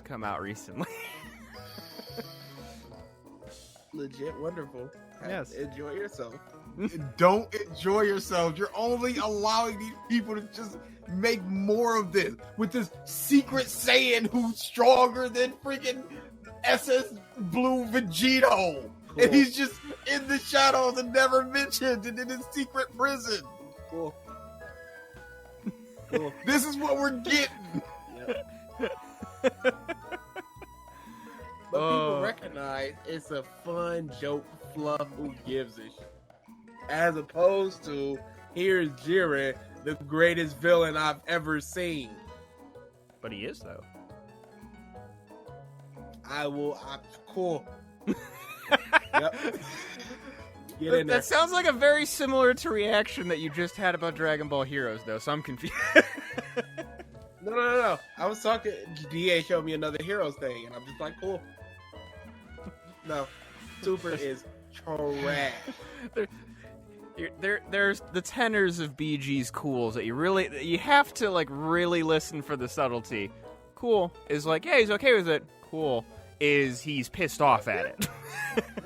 come out recently. Legit wonderful. Yes. Enjoy yourself. Don't enjoy yourself. You're only allowing these people to just make more of this with this secret Saiyan who's stronger than freaking SS Blue Vegito. Cool. And he's just in the shadows and never mentioned and in his secret prison. Cool. Cool. This is what we're getting. Yep. But people recognize it's a fun joke fluff. Who gives a shit? As opposed to, here's Jiren, the greatest villain I've ever seen. But he is, though. Cool. Yep. Get in there. That sounds like a very similar to reaction that you just had about Dragon Ball Heroes, though, so I'm confused. No. I was talking, DA showed me another Heroes thing, and I'm just like, cool. No. Super is trash. There's the tenors of BG's cools that you have to like really listen for the subtlety. Cool is like, yeah, he's okay with it. Cool is he's pissed off at it.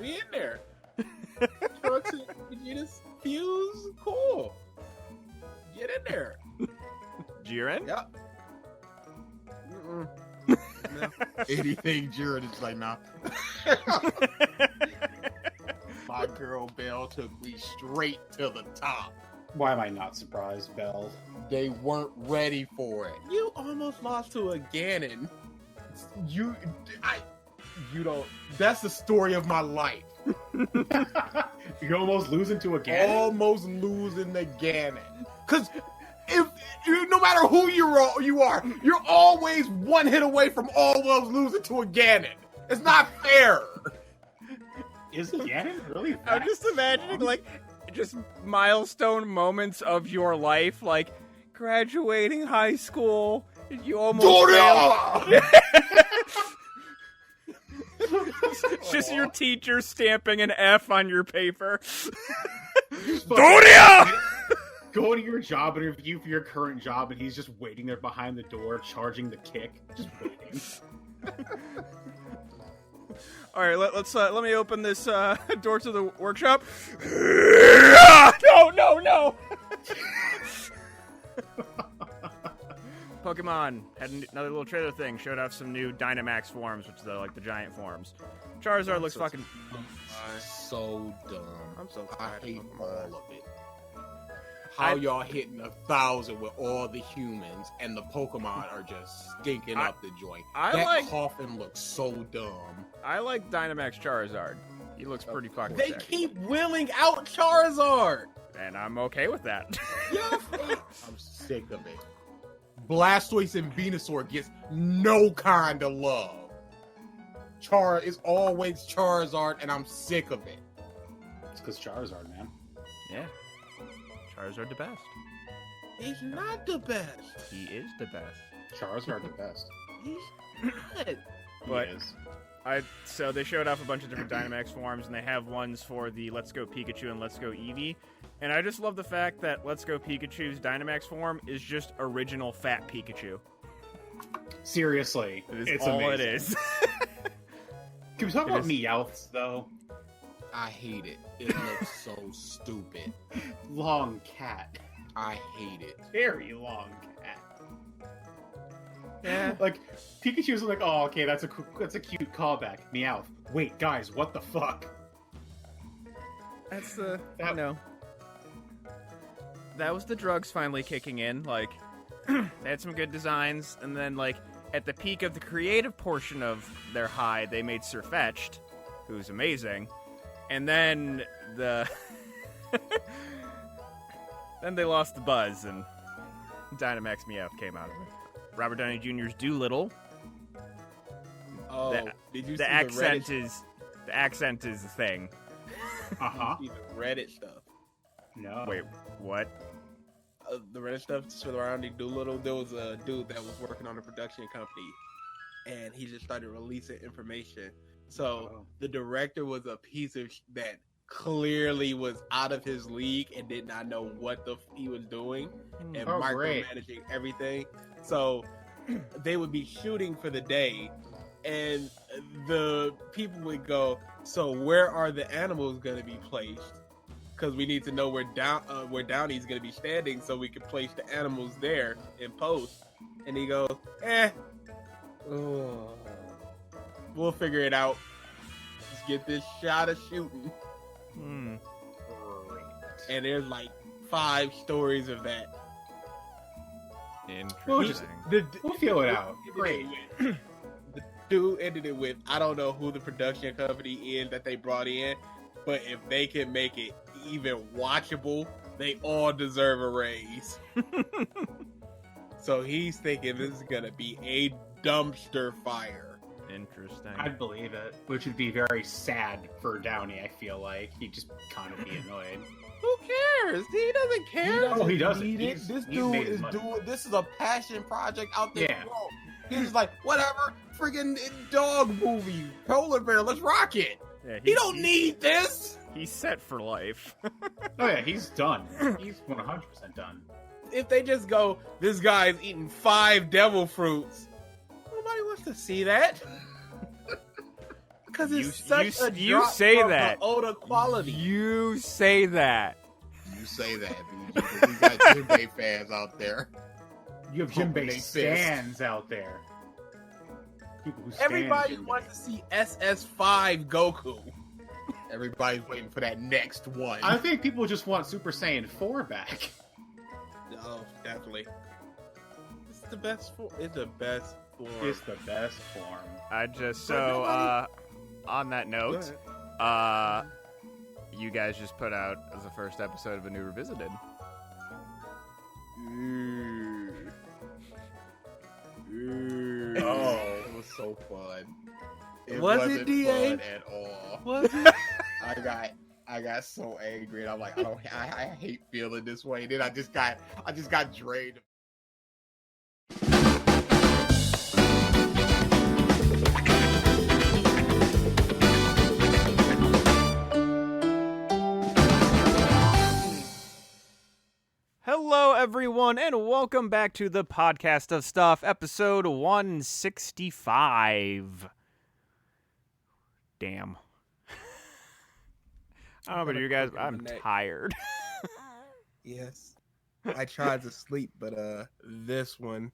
We in there. Trunks and Vegeta's fuse. Cool. Get in there. Jiren? Yep. No. Anything Jiren is like, nah. My girl Belle took me straight to the top. Why am I not surprised, Belle? They weren't ready for it. You almost lost to a Ganon. You don't. That's the story of my life. You're almost losing to a Ganon? Almost losing the Ganon. Because no matter who you are, you're always one hit away from almost losing to a Ganon. It's not fair. Is Ganon really that I'm just imagining, like, just milestone moments of your life, like graduating high school, you almost failed. It's just your teacher stamping an F on your paper. Doria! Going to your job interview for your current job, and he's just waiting there behind the door, charging the kick, just waiting. All right, let me open this door to the workshop. No! Pokemon had another little trailer thing. Showed off some new Dynamax forms, which are like the giant forms. Charizard looks fucking So dumb. I'm so I tired hate of all them. of it. How y'all hitting 1,000 with all the humans and the Pokemon are just stinking up the joint. That coffin looks so dumb. I like Dynamax Charizard. He looks pretty fucking They sexy. keep willing out Charizard. And I'm okay with that. I'm sick of it. Blastoise and Venusaur gets no kind of love. Char is always Charizard, and I'm sick of it. It's because Charizard, man. Yeah. Charizard the best. He's not the best. He is the best. Charizard the best. He's not. But He is. So they showed off a bunch of different Dynamax forms, and they have ones for the Let's Go Pikachu and Let's Go Eevee. And I just love the fact that Let's Go Pikachu's Dynamax form is just original fat Pikachu. Seriously, It's amazing. all it is. Can we talk about Meowths, though? I hate it. It looks so stupid. Long cat. I hate it. Very long cat. Yeah. Like, Pikachu's like, oh, okay, that's a cute callback. Meowth. Wait, guys, what the fuck? That's the, that was the drugs finally kicking in. Like, they had some good designs, and then, like, at the peak of the creative portion of their high, they made Sirfetch'd, who's amazing. And then then they lost the buzz, and Dynamax Meowth came out of it. Robert Downey Jr.'s Doolittle. Oh, did you see The accent is the thing. Uh-huh. the Reddit stuff? No. Wait, what? The Reddit stuff surrounding Doolittle. There was a dude that was working on a production company, and he just started releasing information. So the director was a piece of that clearly was out of his league and did not know what he was doing and micromanaging everything. So they would be shooting for the day, and the people would go, so where are the animals going to be placed? Because we need to know where Downey's going to be standing so we can place the animals there in post. And he goes, we'll figure it out. Just get this shot of shooting. Great. And there's like 5 stories of that. Interesting. We'll feel it out. Great. The dude ended it with, I don't know who the production company is that they brought in, but if they can make it even watchable, they all deserve a raise. So he's thinking this is gonna be a dumpster fire. Interesting. I'd believe it, which would be very sad for Downey. I feel like he'd just kind of be annoyed. Who cares? He doesn't care. Oh, he doesn't. Need it. He's This made dude his is money. doing. This is a passion project out there. Yeah. Bro. He's just like, whatever, friggin' dog movie, polar bear, let's rock it. Yeah, He don't need this. He's set for life. Oh yeah, he's done. He's 100% done. If they just go, this guy's eating 5 devil fruits, nobody wants to see that. Because it's such a you drop say from that. the Oda quality. You say that. You say that, BG, but we got Jinbei fans out there. You have Pumping Jinbei they fist. stands out there. People who stand Everybody Jinbei. wants to see SS5 Goku. Everybody's waiting for that next one. I think people just want Super Saiyan 4 back. Oh, definitely. It's the best form. It's the best form. It's the best form. On that note, you guys just put out as the first episode of a new Revisited. Oh, it was so fun. It Was it, wasn't DA? fun at all. Was it? I got so angry, and I'm like, I hate feeling this way. Then I just got drained. Hello, everyone, and welcome back to the Podcast of Stuff, episode 165. Damn. I don't know about you guys, but I'm tired. Yes. I tried to sleep, but this one,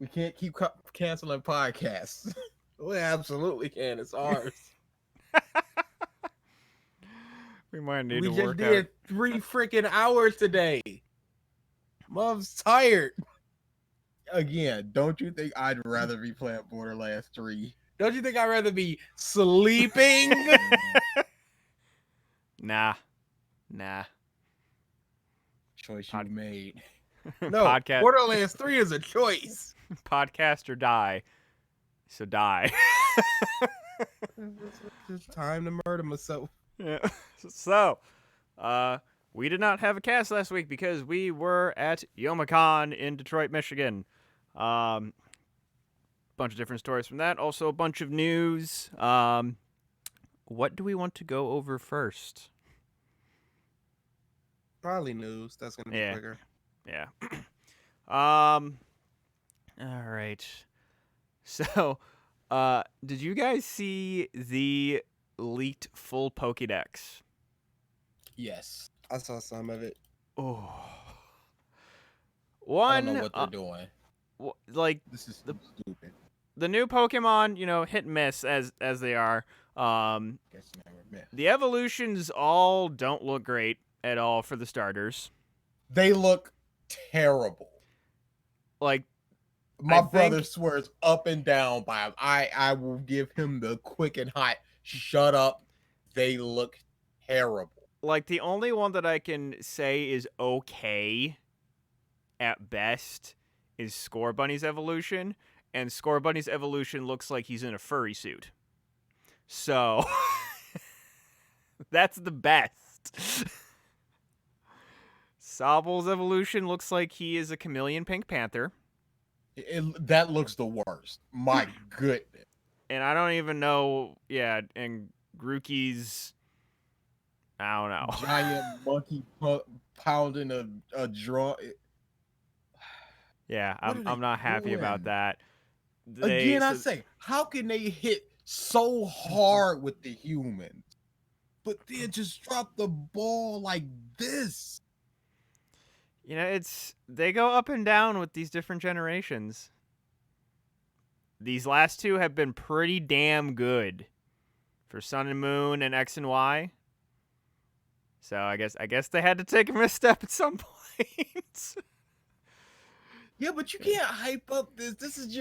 we can't keep canceling podcasts. We absolutely can. It's ours. We might need We to just work did out. 3 freaking hours today. Mom's tired. Again, don't you think I'd rather be playing Borderlands 3? Don't you think I'd rather be sleeping? Nah. Choice Pod- you made. No, Podcast. Borderlands 3 is a choice. Podcast or die. So die. It's time to murder myself. Yeah. So, we did not have a cast last week because we were at Youmacon in Detroit, Michigan. Bunch of different stories from that. Also, a bunch of news. What do we want to go over first? Probably news. That's gonna be Yeah. quicker. Yeah. All right. So, did you guys see the leaked full Pokédex? Yes. I saw some of it. Oh. I One, don't know what they're doing. like This is stupid. the new Pokemon, hit and miss as they are. Guess never met. The evolutions all don't look great at all for the starters. They look terrible. Like, My I brother think- swears up and down by him. I will give him the quick and hot. Shut up. They look terrible. the only one that I can say is okay at best is Scorbunny's evolution, and Scorbunny's evolution looks like he's in a furry suit. So that's the best. Sobble's evolution looks like he is a chameleon pink panther, That looks the worst. My goodness. and I don't even know. Yeah, and Grookey's, I don't know. Giant monkey pounding a drum. Yeah, What I'm are they not happy about doing? that. Again, I So say, how can they hit so hard with the humans, but then just drop the ball like this? they go up and down with these different generations. These last two have been pretty damn good for Sun and Moon and X and Y. So I guess they had to take a misstep at some point. Yeah, but you can't hype up this. This is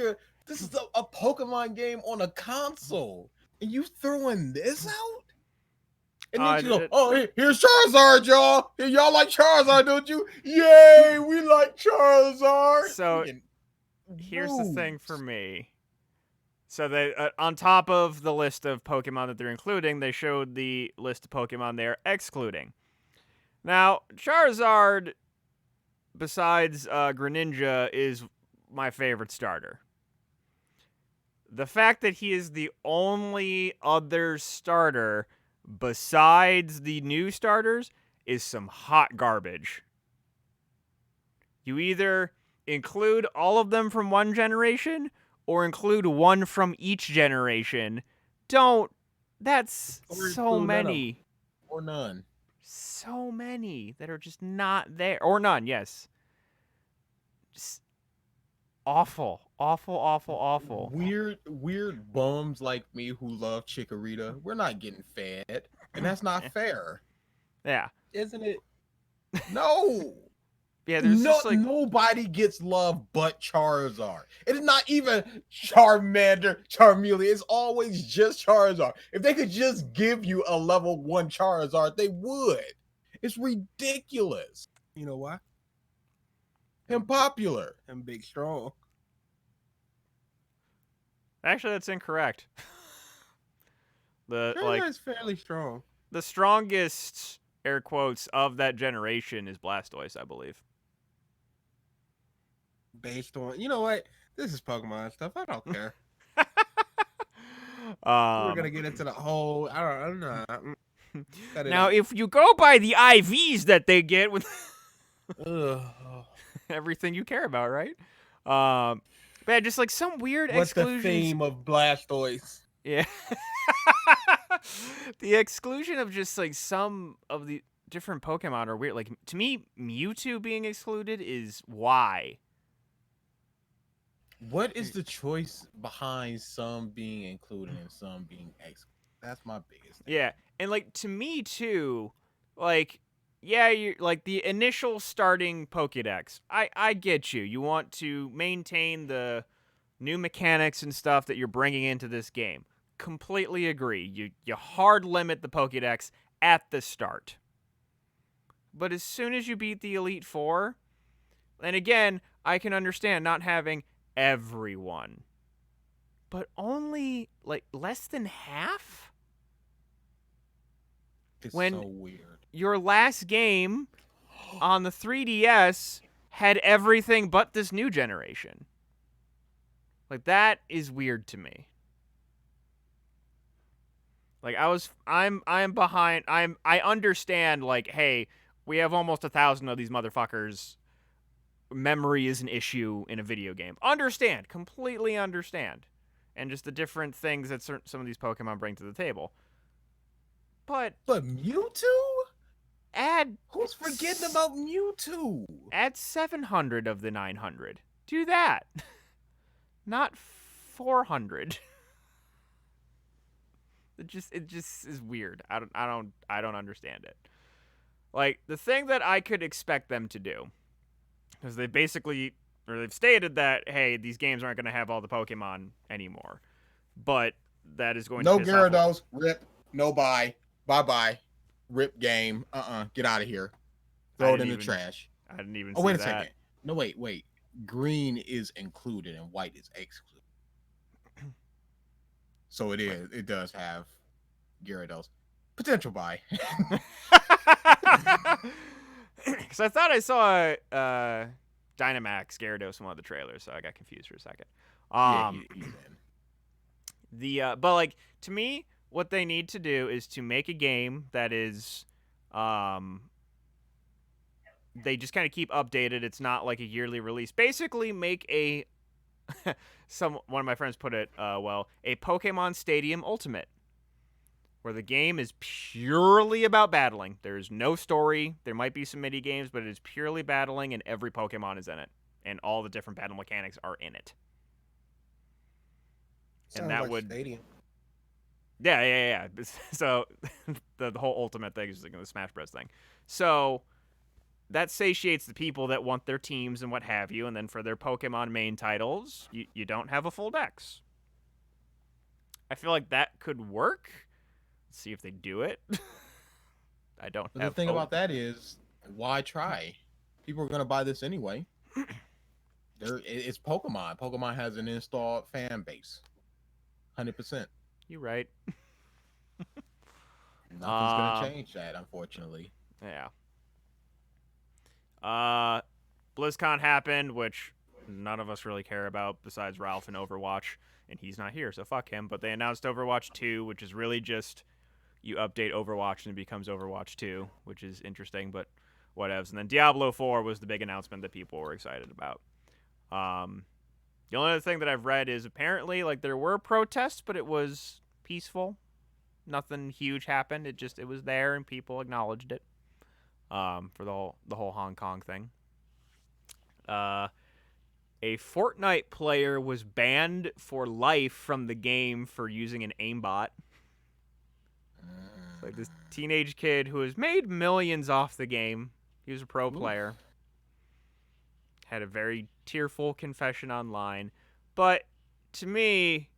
a Pokemon game on a console, and you throwing this out? And then you go, oh, here's Charizard, y'all. Y'all like Charizard, don't you? Yay, we like Charizard. So here's the thing for me. So they, on top of the list of Pokemon that they're including, they showed the list of Pokemon they're excluding. Now, Charizard, besides Greninja, is my favorite starter. The fact that he is the only other starter besides the new starters is some hot garbage. You either include all of them from one generation or include one from each generation. That's so many. Or none. So many that are just not there. Or none, yes. Just awful. Awful. Weird bums like me who love Chikorita, we're not getting fed. And that's not fair. Yeah. Isn't it? No. Yeah, there's just like nobody gets love but Charizard. It is not even Charmander, Charmeleon. It's always just Charizard. If they could just give you a level 1 Charizard, they would. It's ridiculous. You know why? Him popular. I'm big strong. actually that's incorrect. Charizard's fairly strong. The strongest air quotes of that generation is Blastoise, I believe. Based on, you know what? This is Pokemon stuff. I don't care. We're gonna get into the whole. I don't know. Now, if you go by the IVs that they get with everything you care about, right? But just like some weird What's exclusions. the theme of Blastoise? Yeah. The exclusion of just like some of the different Pokemon are weird. Like to me, Mewtwo being excluded is why. What is the choice behind some being included and some being excluded? That's my biggest thing. Yeah, and like to me too, like yeah, you like the initial starting Pokédex. I get you. You want to maintain the new mechanics and stuff that you're bringing into this game. Completely agree. You hard limit the Pokédex at the start. But as soon as you beat the Elite Four, and again, I can understand not having everyone, but only like less than half? It's when so weird. Your last game on the 3DS had everything but this new generation. Like that is weird to me. Like I'm behind. I understand. Like, hey, we have almost 1,000 of these motherfuckers. Memory is an issue in a video game. Understand, completely understand, and just the different things that some of these Pokemon bring to the table. But Mewtwo? Who's forgetting about Mewtwo? Add 700 of the 900. Do that. Not 400. It just is weird. I don't understand it. Like the thing that I could expect them to do, because they've stated that hey, these games aren't going to have all the Pokemon anymore, but that is going to piss Gyarados, rip, no bye bye, rip game, get out of here, throw it in the trash. I didn't even. Oh see wait a that. second. No wait. Green is included and white is excluded. So it does have Gyarados. Potential buy. Because I thought I saw Dynamax Gyarados in one of the trailers, so I got confused for a second. He's in. But like to me, what they need to do is to make a game that is they just kind of keep updated. It's not like a yearly release. Basically, make a one of my friends put it well, a Pokemon Stadium Ultimate, where the game is purely about battling. There's no story. There might be some mini games, but it is purely battling, and every Pokemon is in it, and all the different battle mechanics are in it. Sounds And that like would Stadium. Yeah. So the whole Ultimate thing is like the Smash Bros. Thing. So that satiates the people that want their teams and what have you, and then for their Pokemon main titles, you don't have a full dex. I feel like that could work. Let's see if they do it. I don't But have the thing hope. about that is, why try? People are gonna buy this anyway. It's Pokemon. Pokemon has an installed fan base. 100%. You're right. Nothing's gonna change that, unfortunately. Yeah. BlizzCon happened, which none of us really care about besides Ralph and Overwatch, and he's not here, so fuck him. But they announced Overwatch 2, which is really just you update Overwatch and it becomes Overwatch 2, which is interesting, but whatevs. And then Diablo 4 was the big announcement that people were excited about. The only other thing that I've read is apparently like there were protests, but it was peaceful. Nothing huge happened. It was there and people acknowledged it. For the whole Hong Kong thing. A Fortnite player was banned for life from the game for using an aimbot. It's like this teenage kid who has made millions off the game. He was a pro player. Had a very tearful confession online. But to me,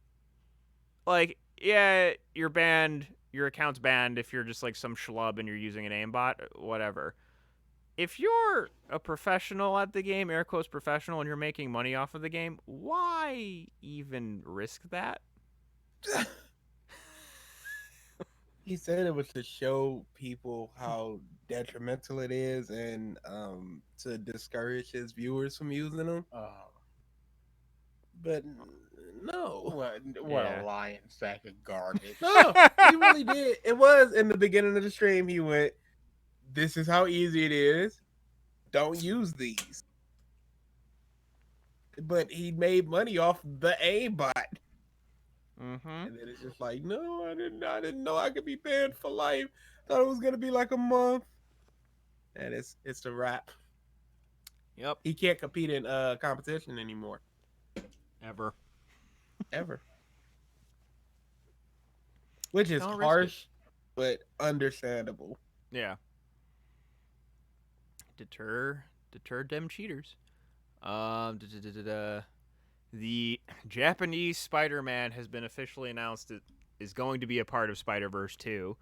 like, yeah, you're banned. Your account's banned if you're just like some schlub and you're using an aimbot, whatever. If you're a professional at the game, air quotes professional, and you're making money off of the game, why even risk that? He said it was to show people how detrimental it is and to discourage his viewers from using them. But no. What Yeah. a lying sack of garbage. No, he really did. It was in the beginning of the stream. He went, "This is how easy it is. Don't use these." But he made money off the aimbot. Mm-hmm. And then it's just like, no, I didn't know I could be banned for life. Thought it was gonna be like a month. And it's a wrap. Yep. He can't compete in competition anymore. Ever. Which is Don't risk harsh, but understandable. Yeah. Deter them cheaters. The Japanese Spider-Man has been officially announced it is going to be a part of Spider-Verse 2,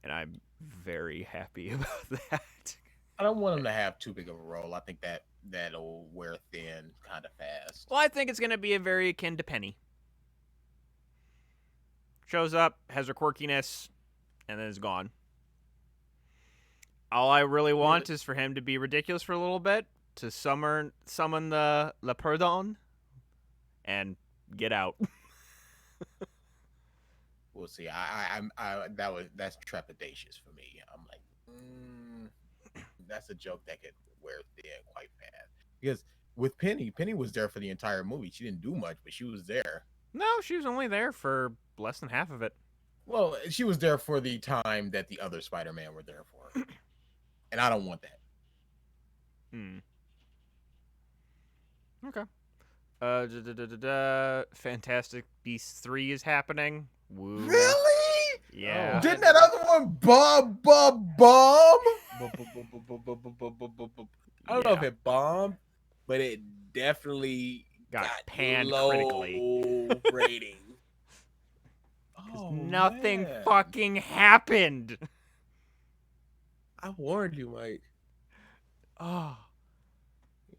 and I'm very happy about that. I don't want him to have too big of a role. I think that'll wear thin kind of fast. Well, I think it's going to be a very akin to Penny. Shows up, has her quirkiness, and then is gone. All I really want is for him to be ridiculous for a little bit, to summon the Le Perdon, and get out. We'll see. That's trepidatious for me. I'm like, that's a joke that could wear thin quite fast. Because with Penny was there for the entire movie. She didn't do much, but she was there. No, she was only there for less than half of it. Well, she was there for the time that the other Spider-Man were there for. And I don't want that. Okay. Fantastic Beasts 3 is happening. Woo. Really? Yeah. Didn't that other one bomb? I don't know if it bombed, but it definitely Got panned low critically. rating. Nothing man. fucking happened. I warned you, Mike. Oh.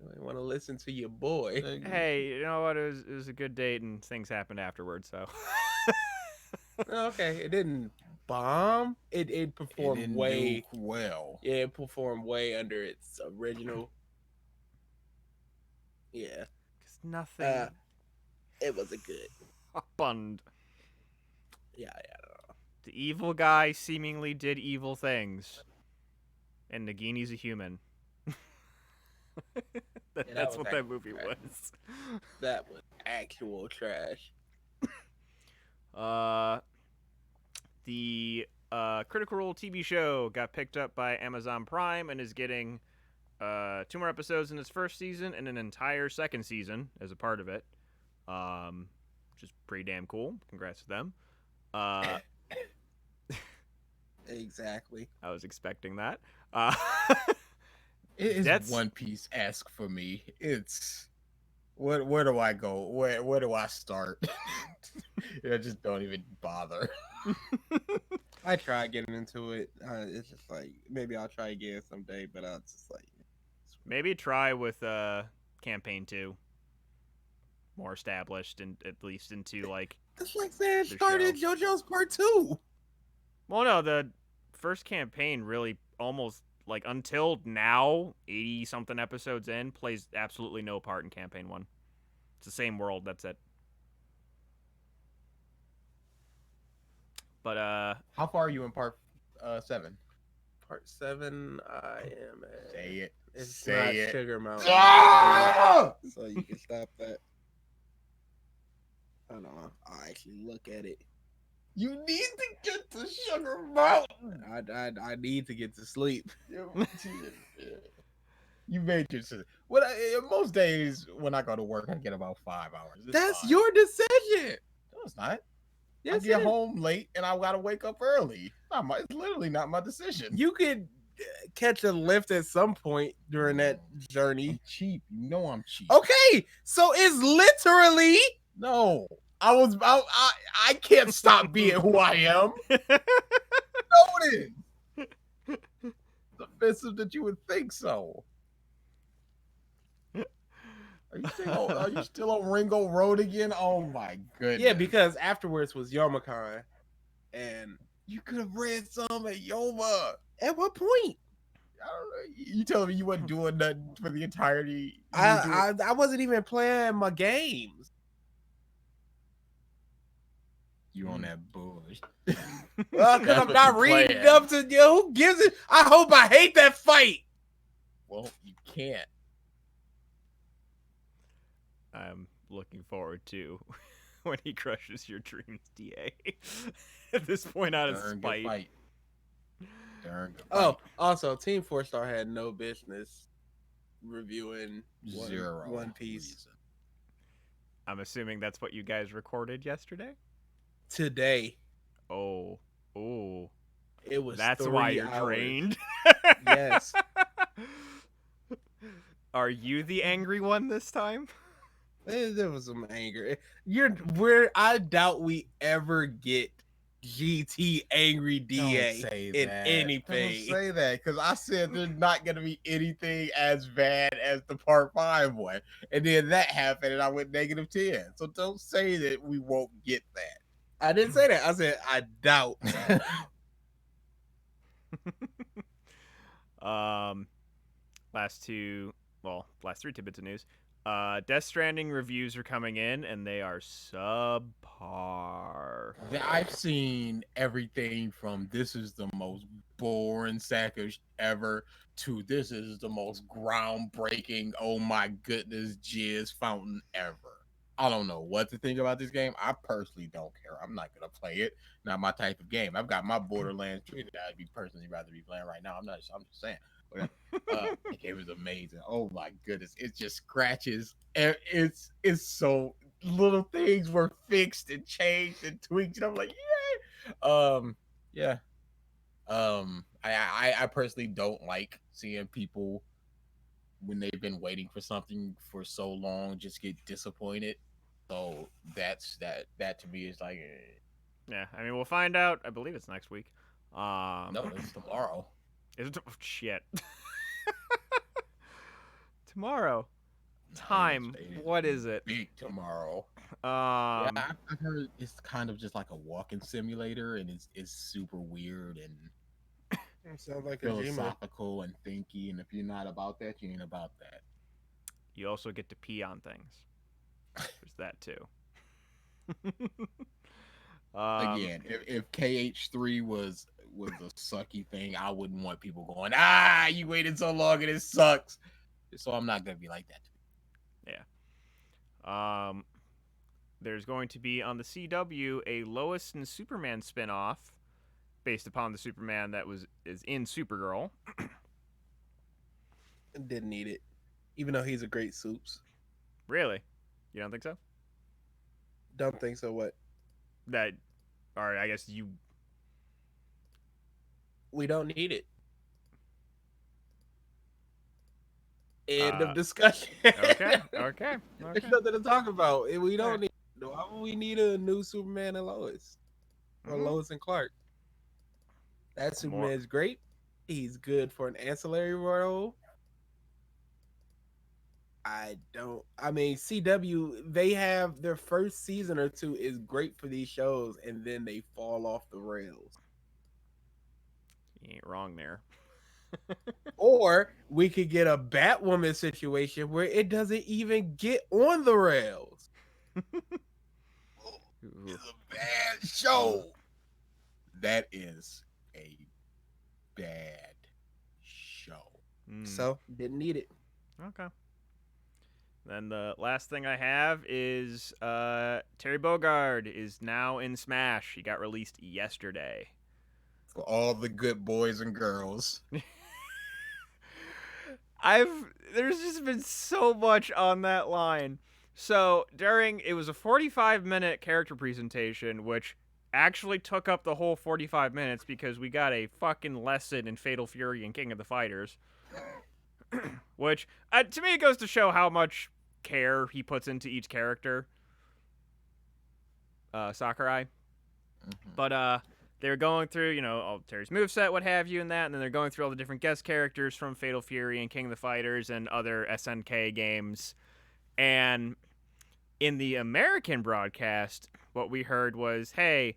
You might want to listen to your boy. Hey, you know what? It was a good date and things happened afterwards, so. Okay, it didn't bomb. It performed didn't way do well. Yeah, it performed way under its original. Yeah. Because nothing It wasn't good. happened. Yeah, I don't know. The evil guy seemingly did evil things. And Nagini's a human. Yeah, That's what that actual movie trash. was. That was actual trash. The Critical Role TV show got picked up by Amazon Prime and is getting 2 more episodes in its first season and an entire second season as a part of it, which is pretty damn cool. Congrats to them. Exactly. I was expecting that. It is That's- One Piece esque for me. It's where do I go? Where do I start? I just don't even bother. I tried getting into it. It's just like maybe I'll try again someday, but I was just like Maybe try with campaign 2. More established and at least into like. it's like saying The started JoJo's Part 2. Well, no, the first campaign really almost like until now, 80 something episodes in, plays absolutely no part in campaign 1. It's the same world. That's it. But How far are you in part 7? Part 7, I am at. Say it. It's Say not it. Sugar Mountain. Ah! So you can stop that. Hold on. I'll actually look at it. You need to get to Sugar Mountain. I need to get to sleep. You made your decision. Well, most days when I go to work, I get about 5 hours. It's That's fine. your decision. No, it's not. I Yes, get it is. home late and I gotta wake up early. It's literally not my decision. You could catch a lift at some point during that journey. I'm cheap. You know I'm cheap. Okay, so it's literally. No, I can't stop being who I am. No, it is. It's offensive that you would think so. Are you still on Ringo Road again? Oh my goodness. Yeah, because afterwards was Youmacon, and you could have read some at Yoma. at what point? I don't know. You telling me you wasn't doing nothing for the entirety? I wasn't even playing my games. You on that bullshit. Well, because That's I'm what not you reading playing. up to who gives it. I hope I hate that fight. Well, you can't. I'm looking forward to when he crushes your dreams, DA. At this point, out of Darn good spite. fight. Darn good Oh, fight. also, Team 4-Star had no business reviewing Zero One Piece reason. I'm assuming that's what you guys recorded yesterday. today. Oh, It was. that's 3 why you're hours. drained. Yes. Are you the angry one this time? There was some anger. I doubt we ever get GT angry DA Don't say in that. anything. Don't say that because I said there's not gonna be anything as bad as the part 5 one, and then that happened, and I went -10. So don't say that we won't get that. I didn't say that. I said I doubt. Last 3 tidbits of news. Death Stranding reviews are coming in, and they are subpar. I've seen everything from this is the most boring sackage ever to this is the most groundbreaking, oh my goodness, jizz fountain ever. I don't know what to think about this game. I personally don't care. I'm not gonna play it. Not my type of game. I've got my Borderlands 3 that I'd be personally rather be playing right now. I'm just saying. The game is amazing. Oh my goodness, it just scratches. It's so little things were fixed and changed and tweaked, and I'm like, yeah. I personally don't like seeing people when they've been waiting for something for so long just get disappointed. So that to me is like, Yeah, I mean, we'll find out. I believe it's next week. no, it's tomorrow. Is it? Oh, shit. Tomorrow. Time. What is it? Big tomorrow. Yeah, I've heard it's kind of just like a walking simulator, and it's super weird and It sounds like a Kojima. philosophical and thinky. And if you're not about that, you ain't about that. You also get to pee on things. There's that too. Again, if KH3 was a sucky thing, I wouldn't want people going, you waited so long and it sucks. So I'm not gonna be like that. There's going to be on the CW a Lois and Superman spinoff based upon the Superman that is in Supergirl. Didn't need it, even though he's a great Soups. Really? You don't think so? Don't think so. What? That, or I guess you. We don't need it. End of discussion. Okay. There's nothing to talk about. We don't need. Why would we need a new Superman and Lois, or Lois and Clark? That Superman is great. He's good for an ancillary role. I mean, CW, they have their first season or two is great for these shows, and then they fall off the rails. You ain't wrong there. Or we could get a Batwoman situation where it doesn't even get on the rails. It's a bad show. That is a bad show. So, didn't need it. Okay. Then the last thing I have is Terry Bogard is now in Smash. He got released yesterday. For all the good boys and girls. There's just been so much on that line. So it was a 45-minute character presentation, which actually took up the whole 45 minutes because we got a fucking lesson in Fatal Fury and King of the Fighters. Which, to me, it goes to show how much care he puts into each character. Sakurai. Mm-hmm. But, they're going through, all Terry's moveset, what have you, and that, and then they're going through all the different guest characters from Fatal Fury and King of the Fighters and other SNK games. And in the American broadcast, what we heard was, hey,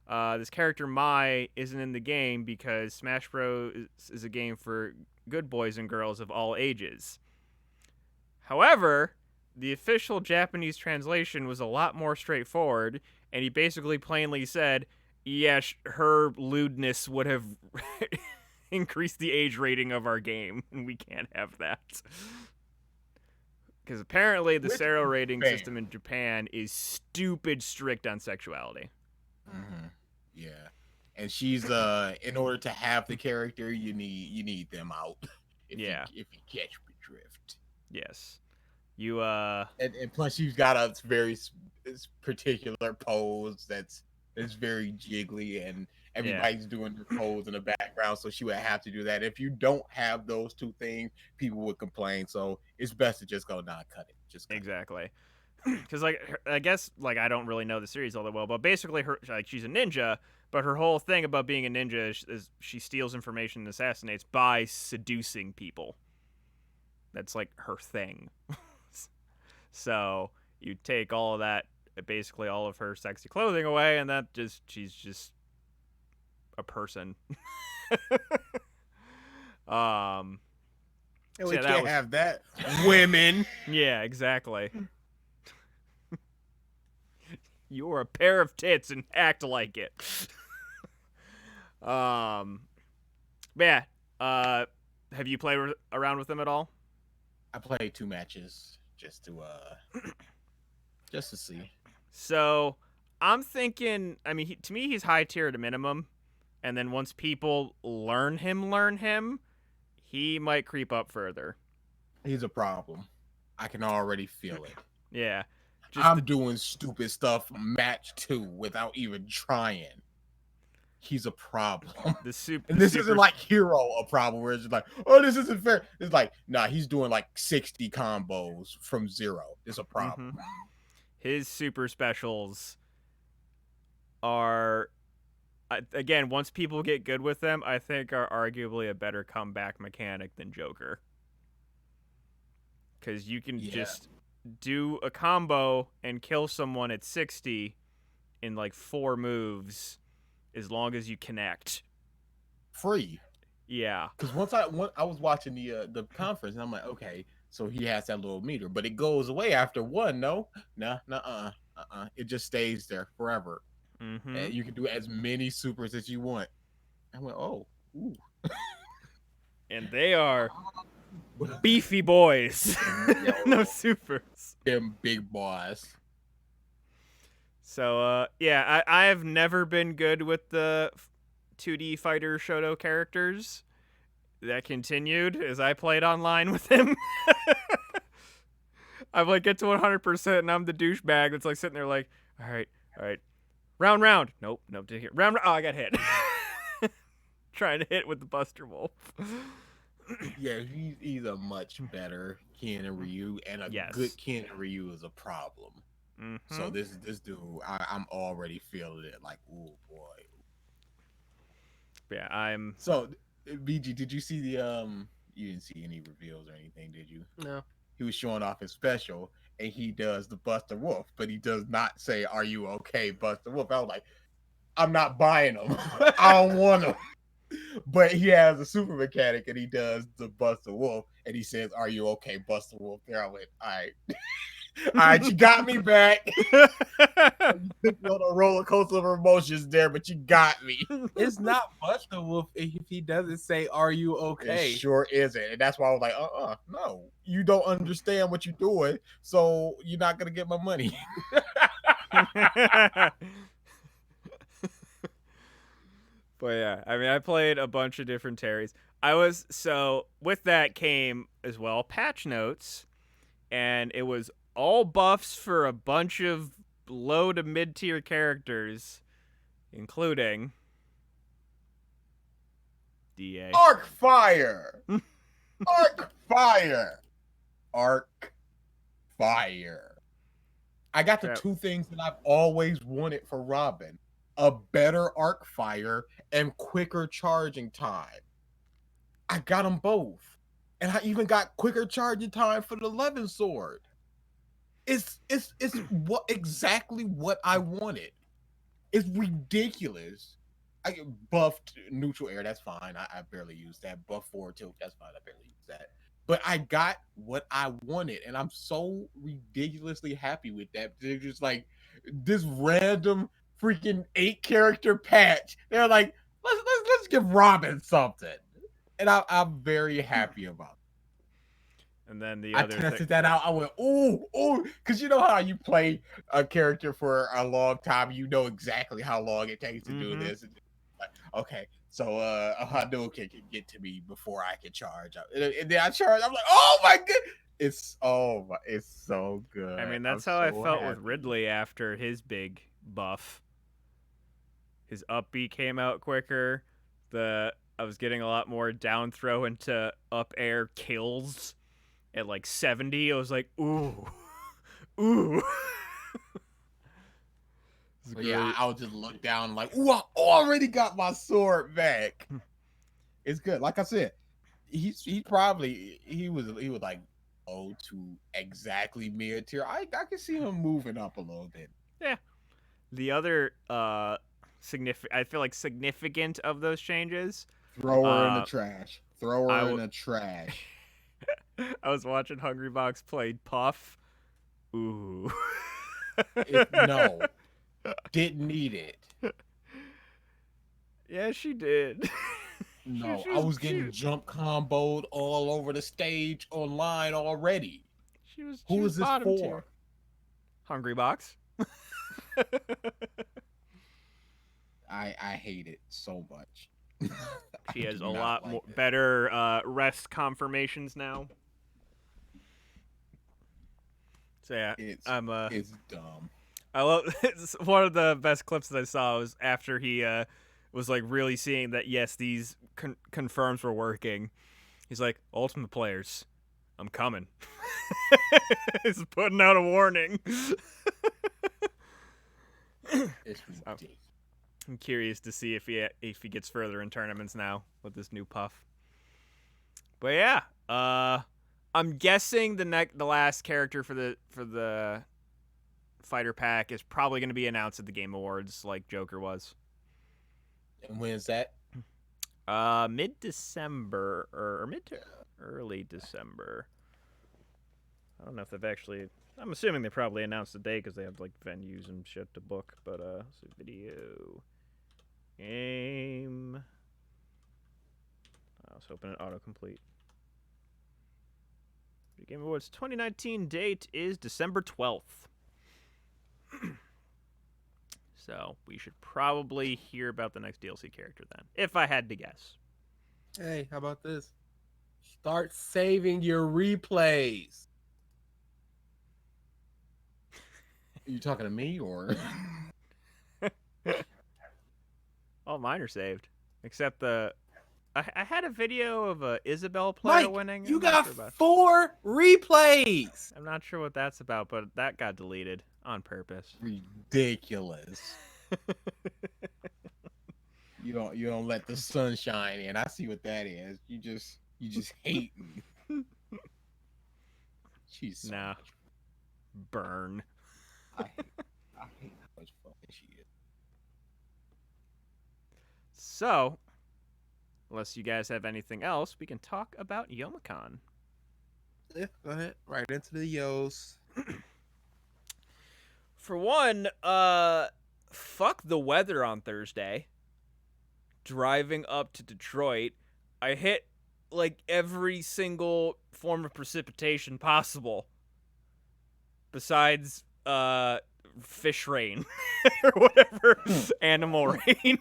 this character Mai isn't in the game because Smash Bros. Is a game for good boys and girls of all ages. However, the official Japanese translation was a lot more straightforward, and he basically plainly said, yes, her lewdness would have increased the age rating of our game, and we can't have that. Because apparently the Sero rating system in Japan is stupid strict on sexuality. Mm-hmm. Yeah. And she's in order to have the character, you need them out. If you catch the drift. Yes. You and plus she's got a very particular pose that's very jiggly, and everybody's doing their pose in the background, so she would have to do that. If you don't have those two things, people would complain. So it's best to just go, nah, cut it. Just cut exactly. Because I guess I don't really know the series all that well, but basically she's a ninja, but her whole thing about being a ninja is she steals information and assassinates by seducing people. That's her thing. So you take all of that, basically all of her sexy clothing away, and she's just a person. And we can't have that. Women. Yeah, exactly. You're a pair of tits and act like it. But yeah. Have you played around with them at all? I played 2 matches just to see. So I'm thinking, to me, he's high tier at a minimum. And then once people learn him, he might creep up further. He's a problem. I can already feel it. Yeah. I'm doing stupid stuff match 2 without even trying. He's a problem. And this isn't like Hero a problem where it's just like, oh, this isn't fair. It's like, nah, he's doing 60 combos from 0. It's a problem. Mm-hmm. His super specials are, again, once people get good with them, I think are arguably a better comeback mechanic than Joker. Because you can just do a combo and kill someone at 60 in 4 moves as long as you connect. Free. Yeah. Because once I was watching the conference, and I'm like, okay, so he has that little meter, but it goes away after 1. No, it just stays there forever. Mm-hmm. And you can do as many supers as you want. I went, oh, ooh. And they are beefy boys. No supers. Them big boys. So, yeah, I have never been good with the 2D fighter Shoto characters. That continued as I played online with him. I'm like, get to 100%, and I'm the douchebag that's like sitting there like, all right, round. Nope, didn't hit. Round. Oh, I got hit. Trying to hit with the Buster Wolf. Yeah, he's a much better Ken and Ryu, and a good Ken and Ryu is a problem. Mm-hmm. So this dude, I'm already feeling it. Like, oh boy. Yeah, I'm. So, BG, did you see the You didn't see any reveals or anything, did you? No. He was showing off his special, and he does the Buster Wolf, but he does not say, "Are you okay, Buster Wolf?" I was like, I'm not buying him. I don't want him. But he has a super mechanic, and he does the Buster Wolf, and he says, "Are you okay, Buster Wolf?" There I went, all right, you got me back. You took me on a roller coaster of emotions there, but you got me. It's not Buster Wolf if he doesn't say, "Are you okay?" It sure isn't, and that's why I was like, no, you don't understand what you're doing, so you're not gonna get my money. But yeah, I mean, I played a bunch of different Terrys. So with that came as well patch notes, and it was all buffs for a bunch of low to mid tier characters, including DA. Arc Fire! Arc Fire! Arc Fire. I got the two things that I've always wanted for Robin. A better Arc Fire and quicker charging time. I got them both. And I even got quicker charging time for the Levin sword. It's exactly what I wanted. It's ridiculous. I buffed neutral air, that's fine. I barely use that. Buff forward tilt, that's fine. I barely use that. But I got what I wanted, and I'm so ridiculously happy with that. They're just like this random freaking 8-character patch. They're like, let's give Robin something, and I'm very happy about it. And then the I other tested that out. I went, ooh, because you know how you play a character for a long time, you know exactly how long it takes to do this. Like, okay, so Hadouken can get to me before I can charge. And then I charge. I'm like, oh my god, it's so good. I mean, that's how I felt with Ridley after his big buff. His up B came out quicker. I was getting a lot more down throw into up air kills. At like 70, I was like, ooh. Yeah, I would just look down like, ooh, I already got my sword back. It's good. Like I said, he was like to exactly mid tier. I can see him moving up a little bit. Yeah. The other significant of those changes. Throw her in the trash. Throw her in the trash. I was watching Hungrybox play Puff. Ooh. No. Didn't need it. Yeah, she did. No, I was getting jump comboed all over the stage online already. Who was this for? Hungrybox. I hate it so much. She has a lot more better rest confirmations now. So yeah, it's dumb. I love it's one of the best clips that I saw was after he was like really seeing that yes, these confirms were working. He's like, Ultimate Players, I'm coming. He's putting out a warning. It's ridiculous. I'm curious to see if he gets further in tournaments now with this new Puff. But yeah, I'm guessing the last character for the fighter pack is probably going to be announced at the Game Awards, like Joker was. And when is that? Mid-December or mid to early December. I don't know if they've actually. I'm assuming they probably announced the day because they have like venues and shit to book. But let's see, video game. I was hoping it autocomplete. Game Awards 2019 date is December 12th. So we should probably hear about the next DLC character then, if I had to guess. Hey, how about this? Start saving your replays. Are you talking to me or? All mine are saved, except the. I had a video of a Isabel player Mike, winning. you I'm not got sure about. 4 replays. I'm not sure what that's about, but that got deleted on purpose. Ridiculous. You don't let the sun shine in. I see what that is. You just hate me. She's so Nah. much- Burn. I hate how much fun she is. So, unless you guys have anything else, we can talk about Youmacon. Yeah, go ahead. Right into the yos. For one, fuck the weather on Thursday. Driving up to Detroit, I hit like every single form of precipitation possible. Besides fish rain or whatever animal rain.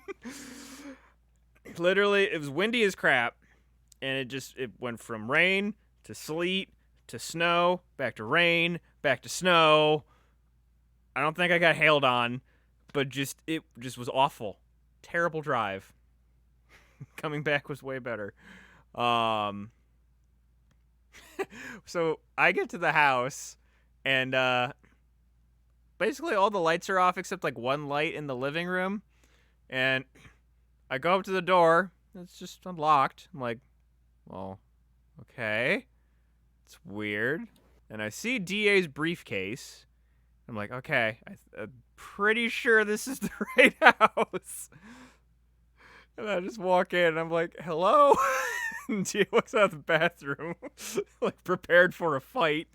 Literally, it was windy as crap, and it went from rain to sleet to snow, back to rain, back to snow. I don't think I got hailed on, but it was awful. Terrible drive. Coming back was way better. So I get to the house, and basically all the lights are off except like one light in the living room, and I go up to the door. It's just unlocked. I'm like, well, okay. It's weird. And I see DA's briefcase. I'm like, okay, I'm pretty sure this is the right house. And I just walk in, and I'm like, hello? And DA walks out of the bathroom, like prepared for a fight.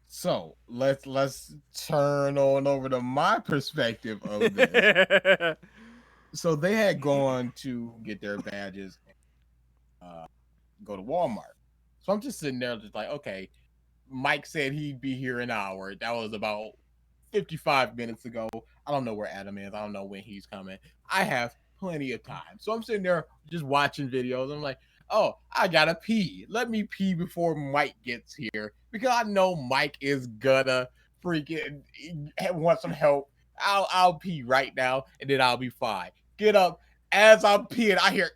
So let's turn on over to my perspective of this. So they had gone to get their badges, go to Walmart. So I'm just sitting there, just like, okay. Mike said he'd be here an hour. That was about 55 minutes ago. I don't know where Adam is. I don't know when he's coming. I have plenty of time. So I'm sitting there just watching videos. I'm like, oh, I gotta pee. Let me pee before Mike gets here. Because I know Mike is gonna freaking want some help. I'll pee right now, and then I'll be fine. Get up. As I'm peeing, I hear,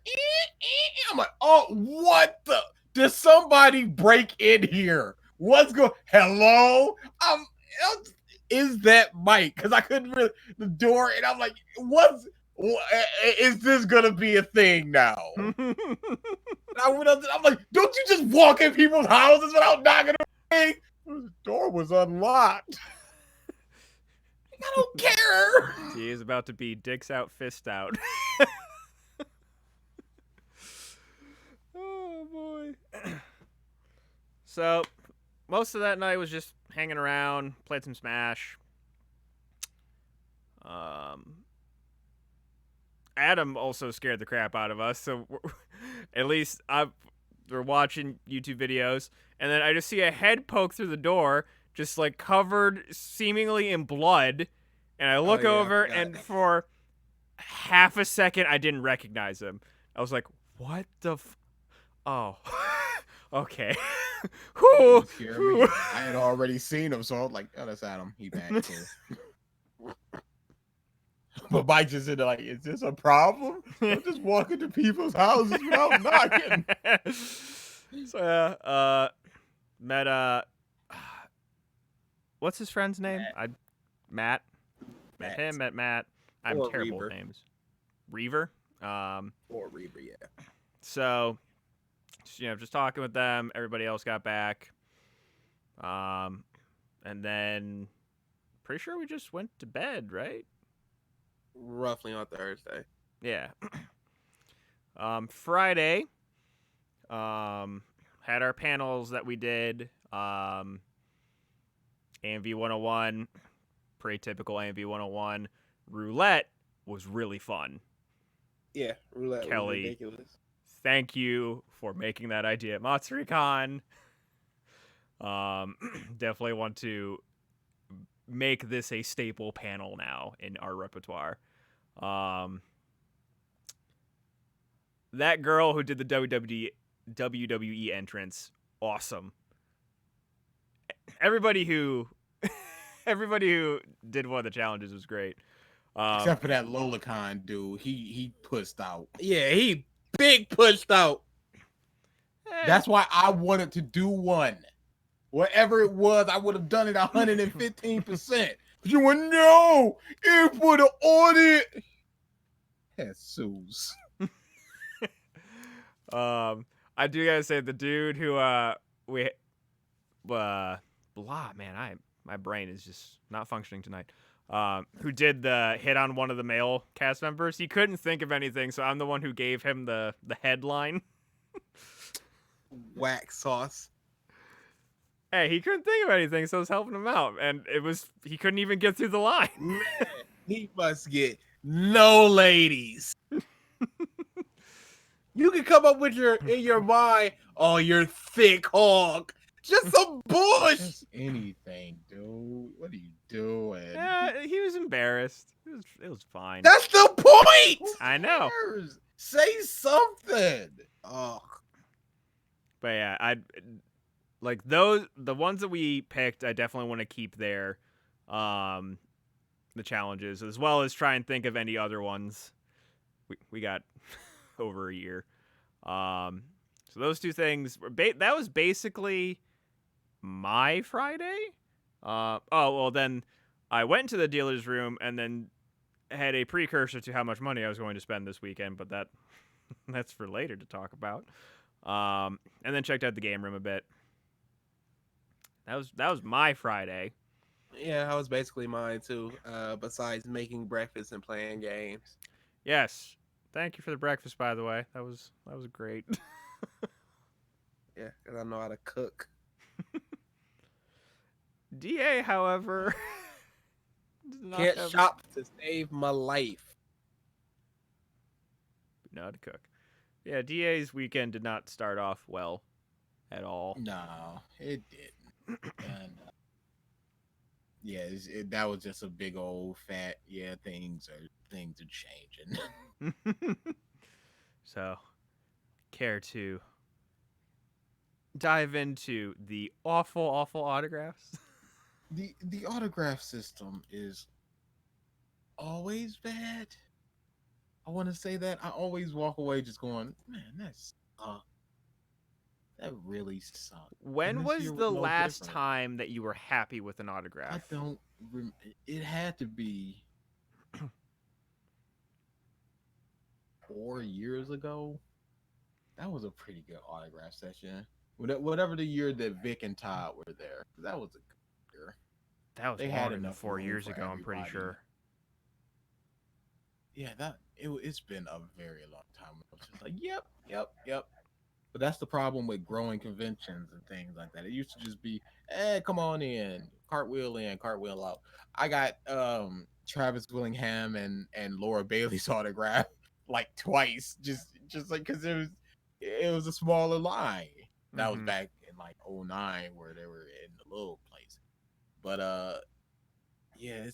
I'm like, oh, what the? Did somebody break in here? What's going? Hello? Is that Mike? Because I couldn't really the door, and I'm like, is this gonna be a thing now? I went up. I'm like, don't you just walk in people's houses without knocking on the ring? The door was unlocked. I don't care. He is about to be dicks out, fist out. Oh boy. So, most of that night was just hanging around, played some Smash. Adam also scared the crap out of us, so at least we're watching YouTube videos, and then I just see a head poke through the door, just like covered seemingly in blood, and I look over, and for half a second, I didn't recognize him. I was like, what the oh. Okay. Whew. I had already seen him, so I was like, oh, that's Adam. He back too. But Mike just said, like, is this a problem? I'm just walking to people's houses without knocking. So, met, what's his friend's name? Matt. Met him, met Matt. I'm terrible with names. Reaver? Or Reaver, yeah. So, just talking with them. Everybody else got back. And then, pretty sure we just went to bed, right? Roughly on Thursday. Yeah. Friday, had our panels that we did. AMV 101, pretty typical AMV 101. Roulette was really fun. Yeah, roulette Kelly, was ridiculous. thank you for making that idea at MatsuriCon. Definitely want to make this a staple panel now in our repertoire. That girl who did the WWE entrance, awesome. Everybody who did one of the challenges was great. Except for that Lolacon dude, he pushed out. Yeah, he big pushed out. That's why I wanted to do one. Whatever it was, I would have done it 115%. But you went, no, it put an audit. Jesus. I do gotta say the dude who blah man, my brain is just not functioning tonight. Who did the hit on one of the male cast members? He couldn't think of anything, so I'm the one who gave him the headline. Wax sauce. Hey, he couldn't think of anything, so I was helping him out, and he couldn't even get through the line. Man, he must get no ladies. You can come up with in your mind, oh, you're thick hog. Just some bush. Just anything, dude. What are you doing? Yeah, he was embarrassed. It was fine. That's the point. Who I know. cares? Say something. Oh, But yeah, like the ones that we picked, I definitely want to keep there. The challenges, as well as try and think of any other ones. We got over a year. So those two things that was basically my Friday. Then I went to the dealer's room and then had a precursor to how much money I was going to spend this weekend, but that's for later to talk about. And then checked out the game room a bit. That was my Friday. yeah, that was basically mine too. Besides making breakfast and playing games. Yes. Thank you for the breakfast, by the way. That was great. Yeah, because I know how to cook. DA, however, does not Can't have- shop to save my life. know how to cook. Yeah, DA's weekend did not start off well at all. No, it didn't. And yeah, that was just a big old fat. Yeah, things are changing. So, care to dive into the awful autographs? The autograph system is always bad. I want to say that I always walk away just going, man, that's that really sucked. When And this was year the no last different. time that you were happy with an autograph? I don't. It had to be 4 years ago. That was a pretty good autograph session. Whatever the year that Vic and Todd were there, that was a good year. That was They more had than enough 4 room years for ago, I'm pretty everybody. sure. Yeah, it's been a very long time. I was just like, yep. But that's the problem with growing conventions and things like that. It used to just be, come on in, cartwheel out. I got Travis Willingham and Laura Bailey's autograph like twice, just like because it was a smaller line. That was Mhm. back in like 09 where they were in the little place. But yeah,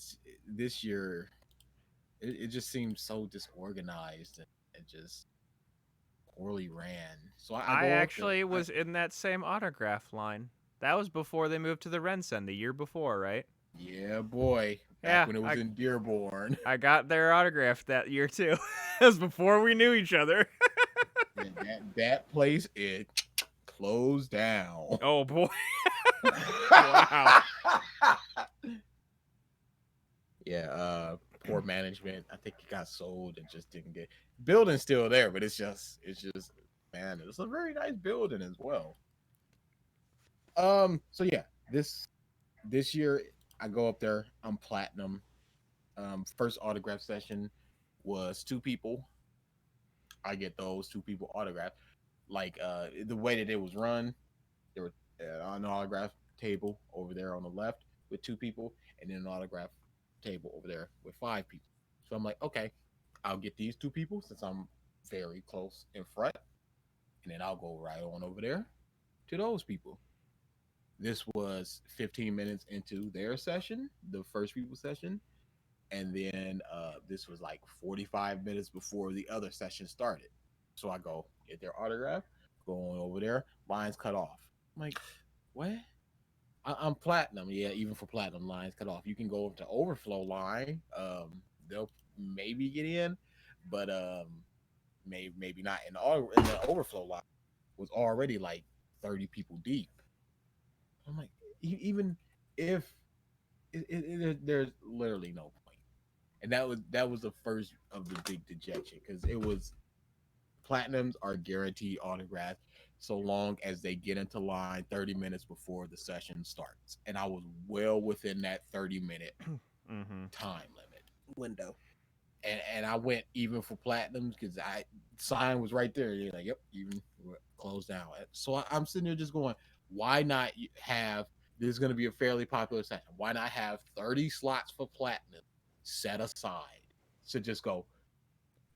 this year. It just seems so disorganized and just poorly ran. So I I go up there, actually was in that same autograph line. That was before they moved to the Rensen, the year before, right? yeah, boy. Back Yeah, when it was in Dearborn. I got their autograph that year too. It was before we knew each other. And that place it closed down. Oh boy. Wow. Yeah, poor management. I think it got sold and just didn't get. Building's still there, but it's just man, it's a very nice building as well. So yeah, this year I go up there, I'm platinum. First autograph session was 2 people. I get those 2 people autographed. Like the way that it was run, there were an autograph table over there on the left with 2 people, and then an autograph table over there with 5 people. So I'm like, okay, I'll get these 2 people since I'm very close in front, and then I'll go right on over there to those people. This was 15 minutes into their session, the first people session, and then this was like 45 minutes before the other session started. So I go get their autograph, going over there, lines cut off. I'm like, what? I'm platinum, yeah. Even for platinum, lines cut off. You can go over to overflow line. They'll maybe get in, but maybe not. In the overflow line was already like 30 people deep. I'm like, even if there's literally no point, and that was the first of the big dejection because it was platinums are guaranteed autographs so long as they get into line 30 minutes before the session starts, and I was well within that 30-minute Mm-hmm. time limit. Window. And I went even for platinums because I sign was right there. You're like, yep, even closed down. So I'm sitting there just going, why not have this is going to be a fairly popular session? Why not have 30 slots for platinum set aside to just go?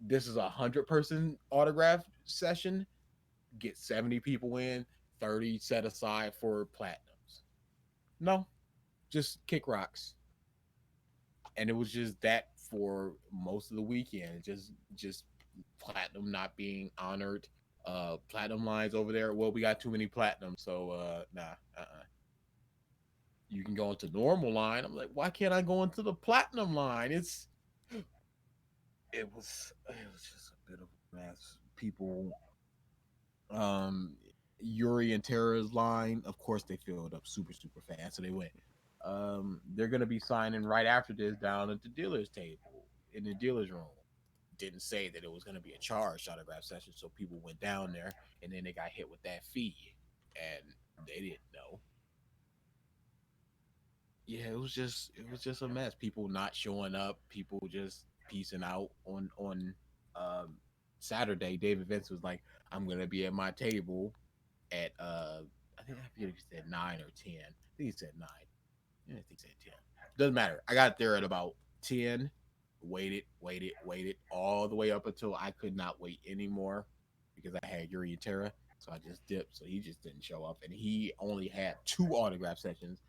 This is 100-person autograph session. Get 70 people in, 30 set aside for platinums. No, just kick rocks. And it was just that for most of the weekend. Just platinum not being honored. Platinum lines over there. Well, we got too many platinum, so nah. You can go into normal line. I'm like, why can't I go into the platinum line? It was just a bit of a mess. People, um, Yuri and Tara's line. Of course, they filled up super fast, so they went. They're gonna be signing right after this down at the dealer's table in the dealer's room. Didn't say that it was gonna be a charged autograph session, so people went down there, and then they got hit with that fee, and they didn't know. Yeah, it was just a mess. People not showing up, people just piecing out on um Saturday. David Vince was like, I'm gonna be at my table at I forget if he said 9 or 10. I think he said 9. Yeah, I think he said 10. Doesn't matter. I got there at about 10, waited all the way up until I could not wait anymore because I had Yuri and Terra. So I just dipped. So he just didn't show up. And he only had 2 autograph sessions.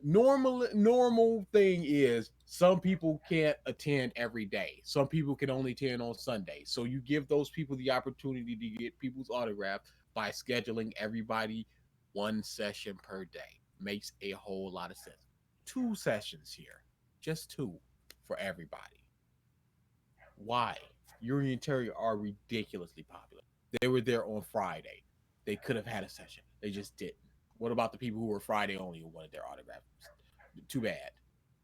Normal thing is some people can't attend every day. Some people can only attend on Sunday. So you give those people the opportunity to get people's autograph by scheduling everybody 1 session per day. Makes a whole lot of sense. 2 sessions here, just 2 for everybody. Why? Yuri and Terry are ridiculously popular. They were there on Friday. They could have had a session. They just didn't. What about the people who were Friday only who wanted their autograph? Too bad.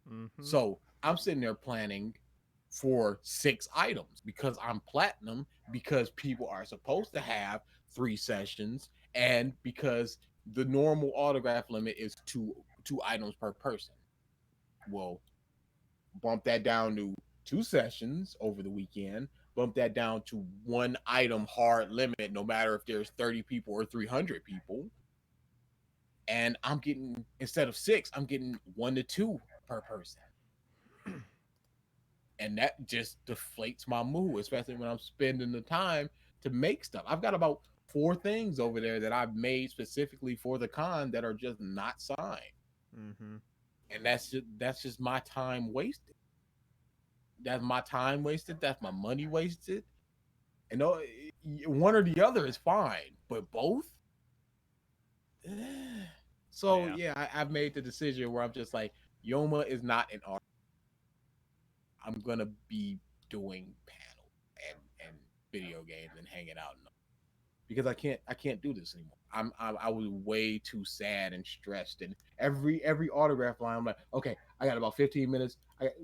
Mm-hmm. So I'm sitting there planning for 6 items because I'm platinum, because people are supposed to have 3 sessions, and because the normal autograph limit is two items per person. Well, bump that down to 2 sessions over the weekend, bump that down to 1 item hard limit, no matter if there's 30 people or 300 people. And I'm getting, instead of 6, I'm getting 1 to 2 per person. And that just deflates my mood, especially when I'm spending the time to make stuff. I've got about 4 things over there that I've made specifically for the con that are just not signed. Mm-hmm. And that's just my time wasted. That's my time wasted. That's my money wasted. And one or the other is fine, but both. So Yeah. yeah, I've made the decision where I'm just like, Yoma is not an art. I'm gonna be doing panels and video games and hanging out because I can't do this anymore. I was way too sad and stressed, and every autograph line I'm like, okay, I got about 15 minutes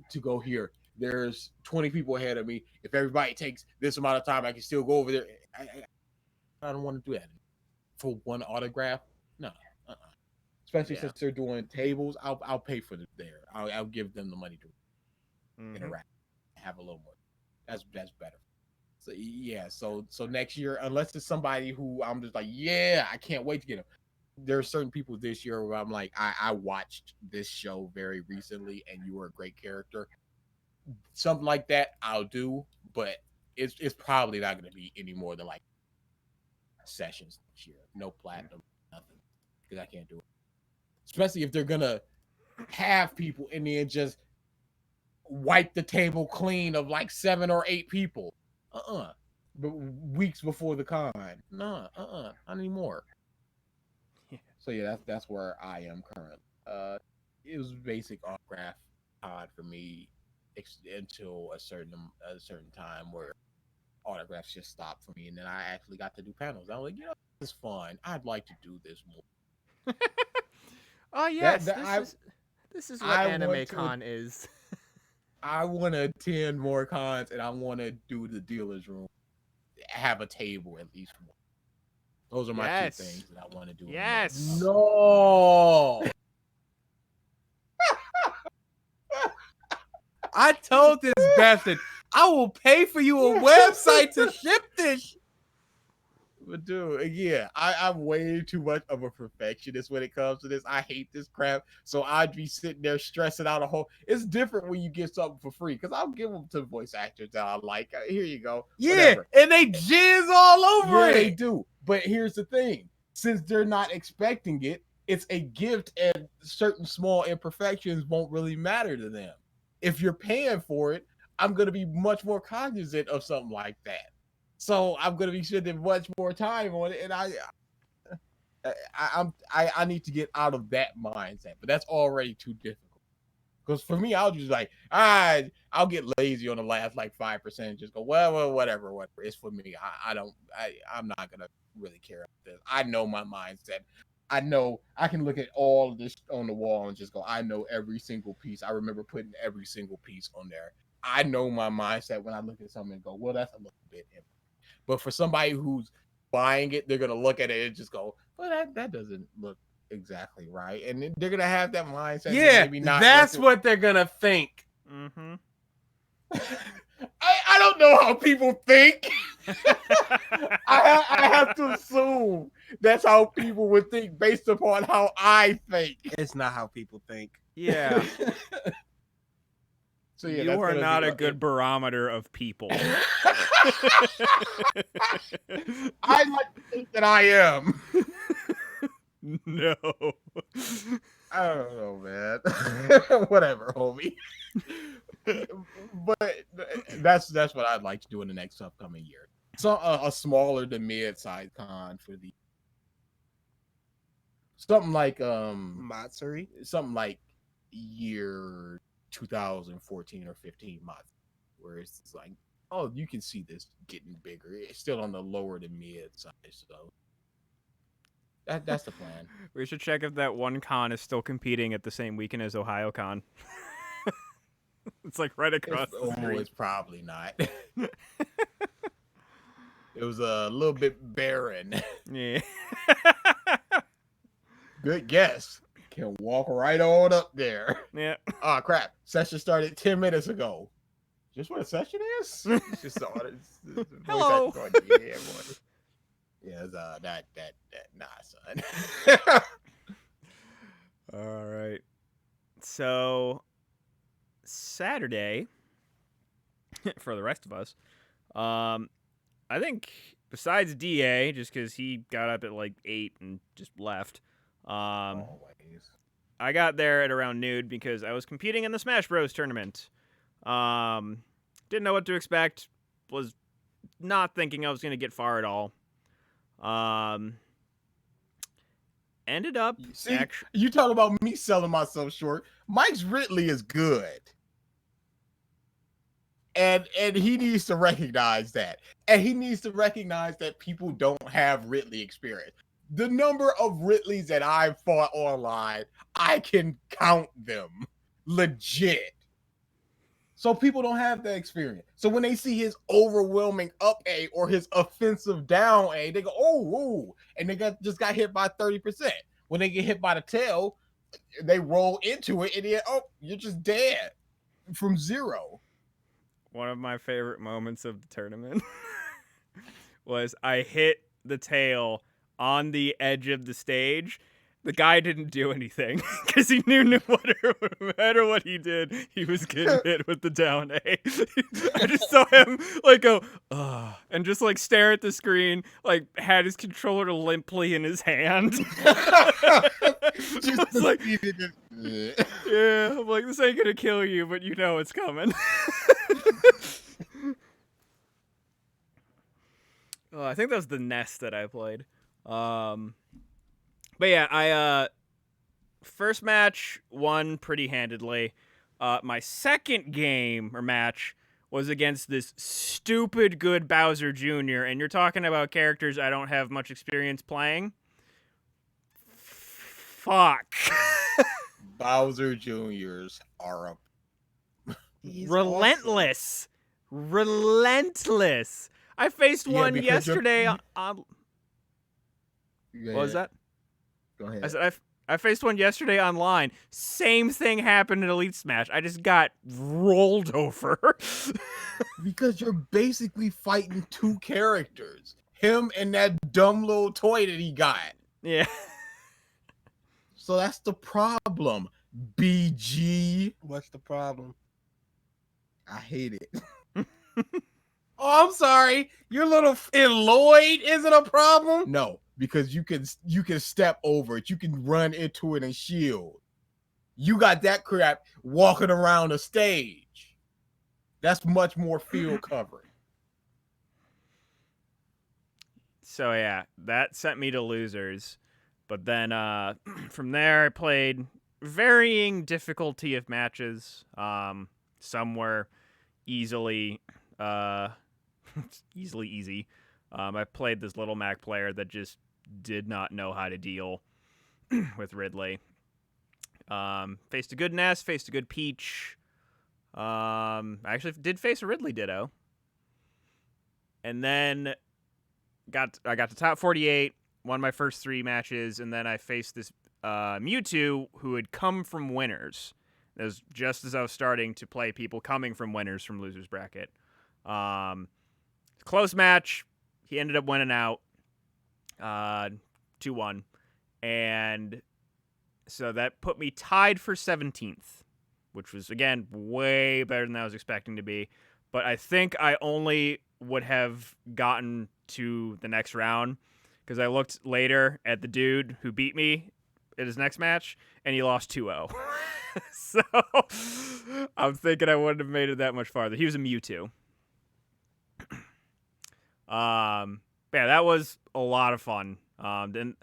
to go here. There's 20 people ahead of me. If everybody takes this amount of time, I can still go over there. I don't want to do that for one autograph. No, uh-uh. Especially Yeah. since they're doing tables. I'll pay for it there. I'll give them the money to Mm-hmm. interact, have a little more. That's better. So yeah, so next year, unless it's somebody who I'm just like, yeah, I can't wait to get them. There are certain people this year where I'm like, I watched this show very recently, and you were a great character. Something like that, I'll do, but it's probably not going to be any more than like sessions next year. No platinum, nothing, because I can't do it. especially if they're gonna have people and then just wipe the table clean of like 7 or 8 people. But weeks before the con, not anymore. Yeah. So yeah, that's where I am currently. It was basic autograph con for me until a certain time where autographs just stopped for me, and then I actually got to do panels. I was like, this is fun. I'd like to do this more. Oh yes, That this is what I want AnimeCon is. I want to attend more cons, and I want to do the dealer's room, have a table at least one. Those are my two Yes. things that I want to do. Yes. No. I told this bastard, I will pay for you a website to ship this. But dude, yeah, I'm way too much of a perfectionist when it comes to this. I hate this crap. So I'd be sitting there stressing out a whole. It's different when you get something for free because I'll give them to voice actors that I like. Here you go. Yeah, Whatever. and they jizz all over Yeah, it. they do. But here's the thing: since they're not expecting it, it's a gift, and certain small imperfections won't really matter to them. If you're paying for it, I'm gonna be much more cognizant of something like that. So I'm gonna be spending much more time on it, and I need to get out of that mindset. But that's already too difficult. Because for me, I'll just like I'll get lazy on the last like 5% and just go well whatever it's for me. I'm not gonna really care about this. I know my mindset. I know I can look at all of this on the wall and just go. I know every single piece. I remember putting every single piece on there. I know my mindset when I look at something and go, well, that's a little bit empty. But for somebody who's buying it, they're gonna look at it and just go, well, that doesn't look exactly right, and they're gonna have that mindset. Yeah, maybe not. that's what they're gonna think. Mm-hmm. I don't know how people think. I have to assume that's how people would think based upon how I think. It's not how people think. Yeah. So yeah, You are not a good barometer of people. I like to think that I am. No. I don't know, man. Whatever, homie. But that's what I'd like to do in the next upcoming year. So a smaller to mid-sized con for the something like Matsuri. something like year 2014 or 15 months, where it's like, oh, you can see this getting bigger. It's still on the lower to mid size, so that's the plan. We should check if that one con is still competing at the same weekend as OhioCon. It's like right across the street. It's probably not. It was a little bit barren. Yeah. Good guess. Can walk right on up there. Yeah. Oh crap! Session started 10 minutes ago. Just what a session is? It's just Hello. Yeah, boy. Yeah, it's, that nah, son. All right. So Saturday, for the rest of us, I think besides DA, just because he got up at like 8 and just left. Always. I got there at around noon because I was competing in the Smash Bros. Tournament. Didn't know what to expect. Was not thinking I was going to get far at all. Ended up... See, you talk about me selling myself short. Mike's Ridley is good. And he needs to recognize that. And he needs to recognize that people don't have Ridley experience. The number of Ridleys that I've fought online, I can count them. Legit. So people don't have that experience. So when they see his overwhelming up A or his offensive down A, they go, oh, and they just got hit by 30%. When they get hit by the tail, they roll into it, and then, you're just dead from 0. One of my favorite moments of the tournament was I hit the tail on the edge of the stage, The guy didn't do anything because he knew no matter what he did, he was getting hit with the down A. I just saw him like go, ugh, and just like stare at the screen, like had his controller limply in his hand. Just was like, yeah. yeah, I'm like, this ain't gonna kill you, but you know it's coming. Oh, I think that was the Nest that I played. But yeah, I first match won pretty handedly. My second game or match was against this stupid good Bowser Jr. And you're talking about characters I don't have much experience playing. Fuck. Bowser Juniors are He's relentless. Awesome. Relentless. I faced one yesterday on. What was that? Go ahead. I said I faced one yesterday online. Same thing happened in Elite Smash. I just got rolled over. Because you're basically fighting two characters. Him and that dumb little toy that he got. Yeah. So that's the problem. BG. What's the problem? I hate it. Oh, I'm sorry. Your little Lloyd isn't a problem? No, because you can step over it. You can run into it and shield. You got that crap walking around a stage. That's much more field coverage. So yeah, that sent me to losers. But then from there I played varying difficulty of matches. Some were easily easy. I played this Little Mac player that just did not know how to deal with Ridley. Faced a good Ness, faced a good Peach. I actually did face a Ridley Ditto. And then I got to top 48, won my first 3 matches, and then I faced this Mewtwo who had come from winners. It was just as I was starting to play people coming from winners from losers bracket. Close match. He ended up winning out 2-1. And so that put me tied for 17th, which was, again, way better than I was expecting to be. But I think I only would have gotten to the next round because I looked later at the dude who beat me at his next match, and he lost 2-0. So I'm thinking I wouldn't have made it that much farther. He was a Mewtwo. Yeah, that was a lot of fun. Then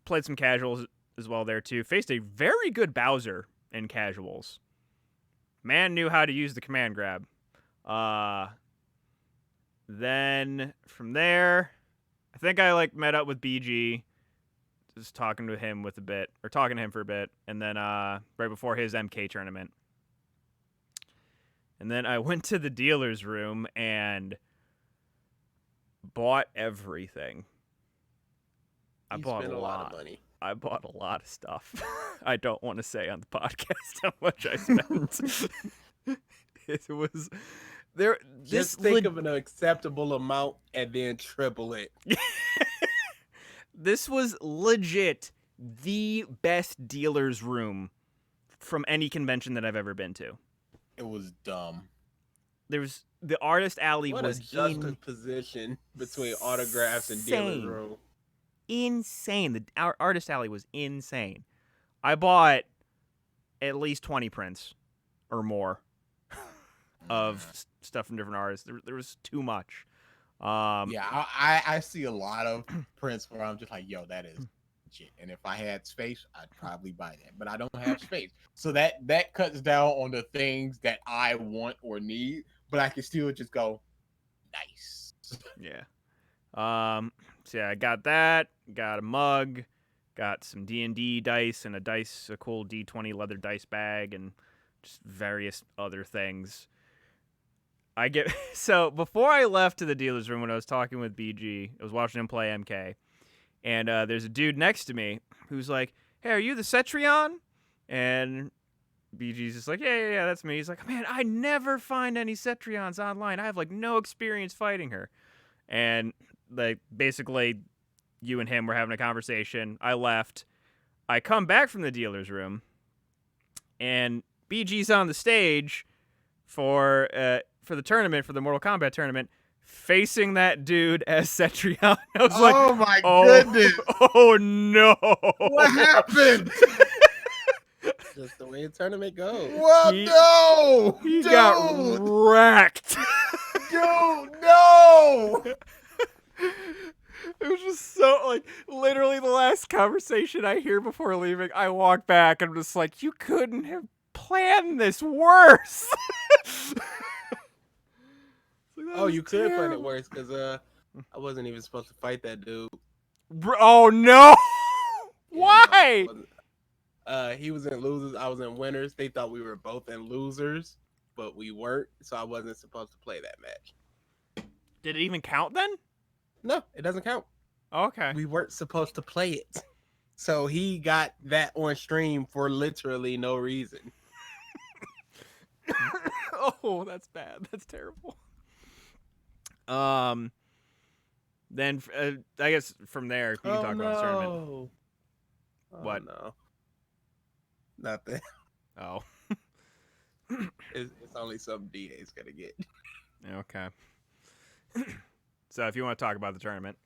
played some casuals as well there too. Faced a very good Bowser in casuals. Man knew how to use the command grab. Then from there, I think I met up with BG, just talking to him for a bit, and then right before his MK tournament. And then I went to the dealer's room and bought everything. I bought a lot of money. I bought a lot of stuff. I don't want to say on the podcast how much I spent. It was there. Just think of an acceptable amount and then triple it. This was legit the best dealer's room from any convention that I've ever been to. It was dumb. There was the artist alley was a juxtaposition between autographs and dealer's room. Insane. Our artist alley was insane. I bought at least 20 prints or more of stuff from different artists. There was too much. I see a lot of prints where I'm just like, yo, that is legit. And if I had space, I'd probably buy that. But I don't have space. So that cuts down on the things that I want or need, but I can still just go, nice. Yeah. So yeah, I got that. Got a mug. Got some D&D dice and a cool D20 leather dice bag, and just various other things. So before I left to the dealer's room when I was talking with BG, I was watching him play MK, and there's a dude next to me who's like, "Hey, are you the Cetrion?" And BG's just like, yeah, that's me. He's like, "Man, I never find any Cetrions online. I have no experience fighting her." And basically, you and him were having a conversation. I left. I come back from the dealer's room, and BG's on the stage for the tournament, for the Mortal Kombat tournament, facing that dude as Cetrion. I was like, oh my oh, goodness! oh no! What happened? Just the way a tournament goes. What? No! He Dude! got wrecked. Dude, no! It was just so, like, literally the last conversation I hear before leaving, I walk back and I'm just like, you couldn't have planned this worse. Like, Oh, you could plan it terrible. worse because I wasn't even supposed to fight that dude. Oh no! Yeah, Why? no, I wasn't. He was in losers. I was in winners. They thought we were both in losers, but we weren't. So I wasn't supposed to play that match. Did it even count then? No, it doesn't count. Okay. We weren't supposed to play it. So he got that on stream for literally no reason. Oh, that's bad. That's terrible. Then I guess from there you can talk about the tournament. What? No. Nothing. Oh. It's only something DA's gonna get. Okay. So if you want to talk about the tournament.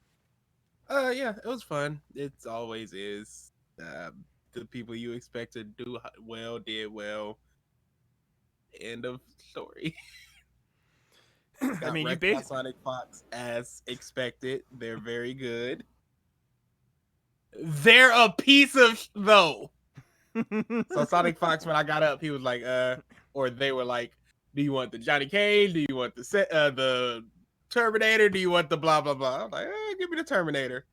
Yeah, it was fun. It always is. The people you expect to do well did well. End of story. I mean, you wrecked by Sonic Fox as expected. They're very good. They're a piece of though. So Sonic Fox, when I got up, he was like, or they were like, "Do you want the Johnny Cage? Do you want the Terminator? Do you want the blah blah blah?" I'm like, "Give me the Terminator."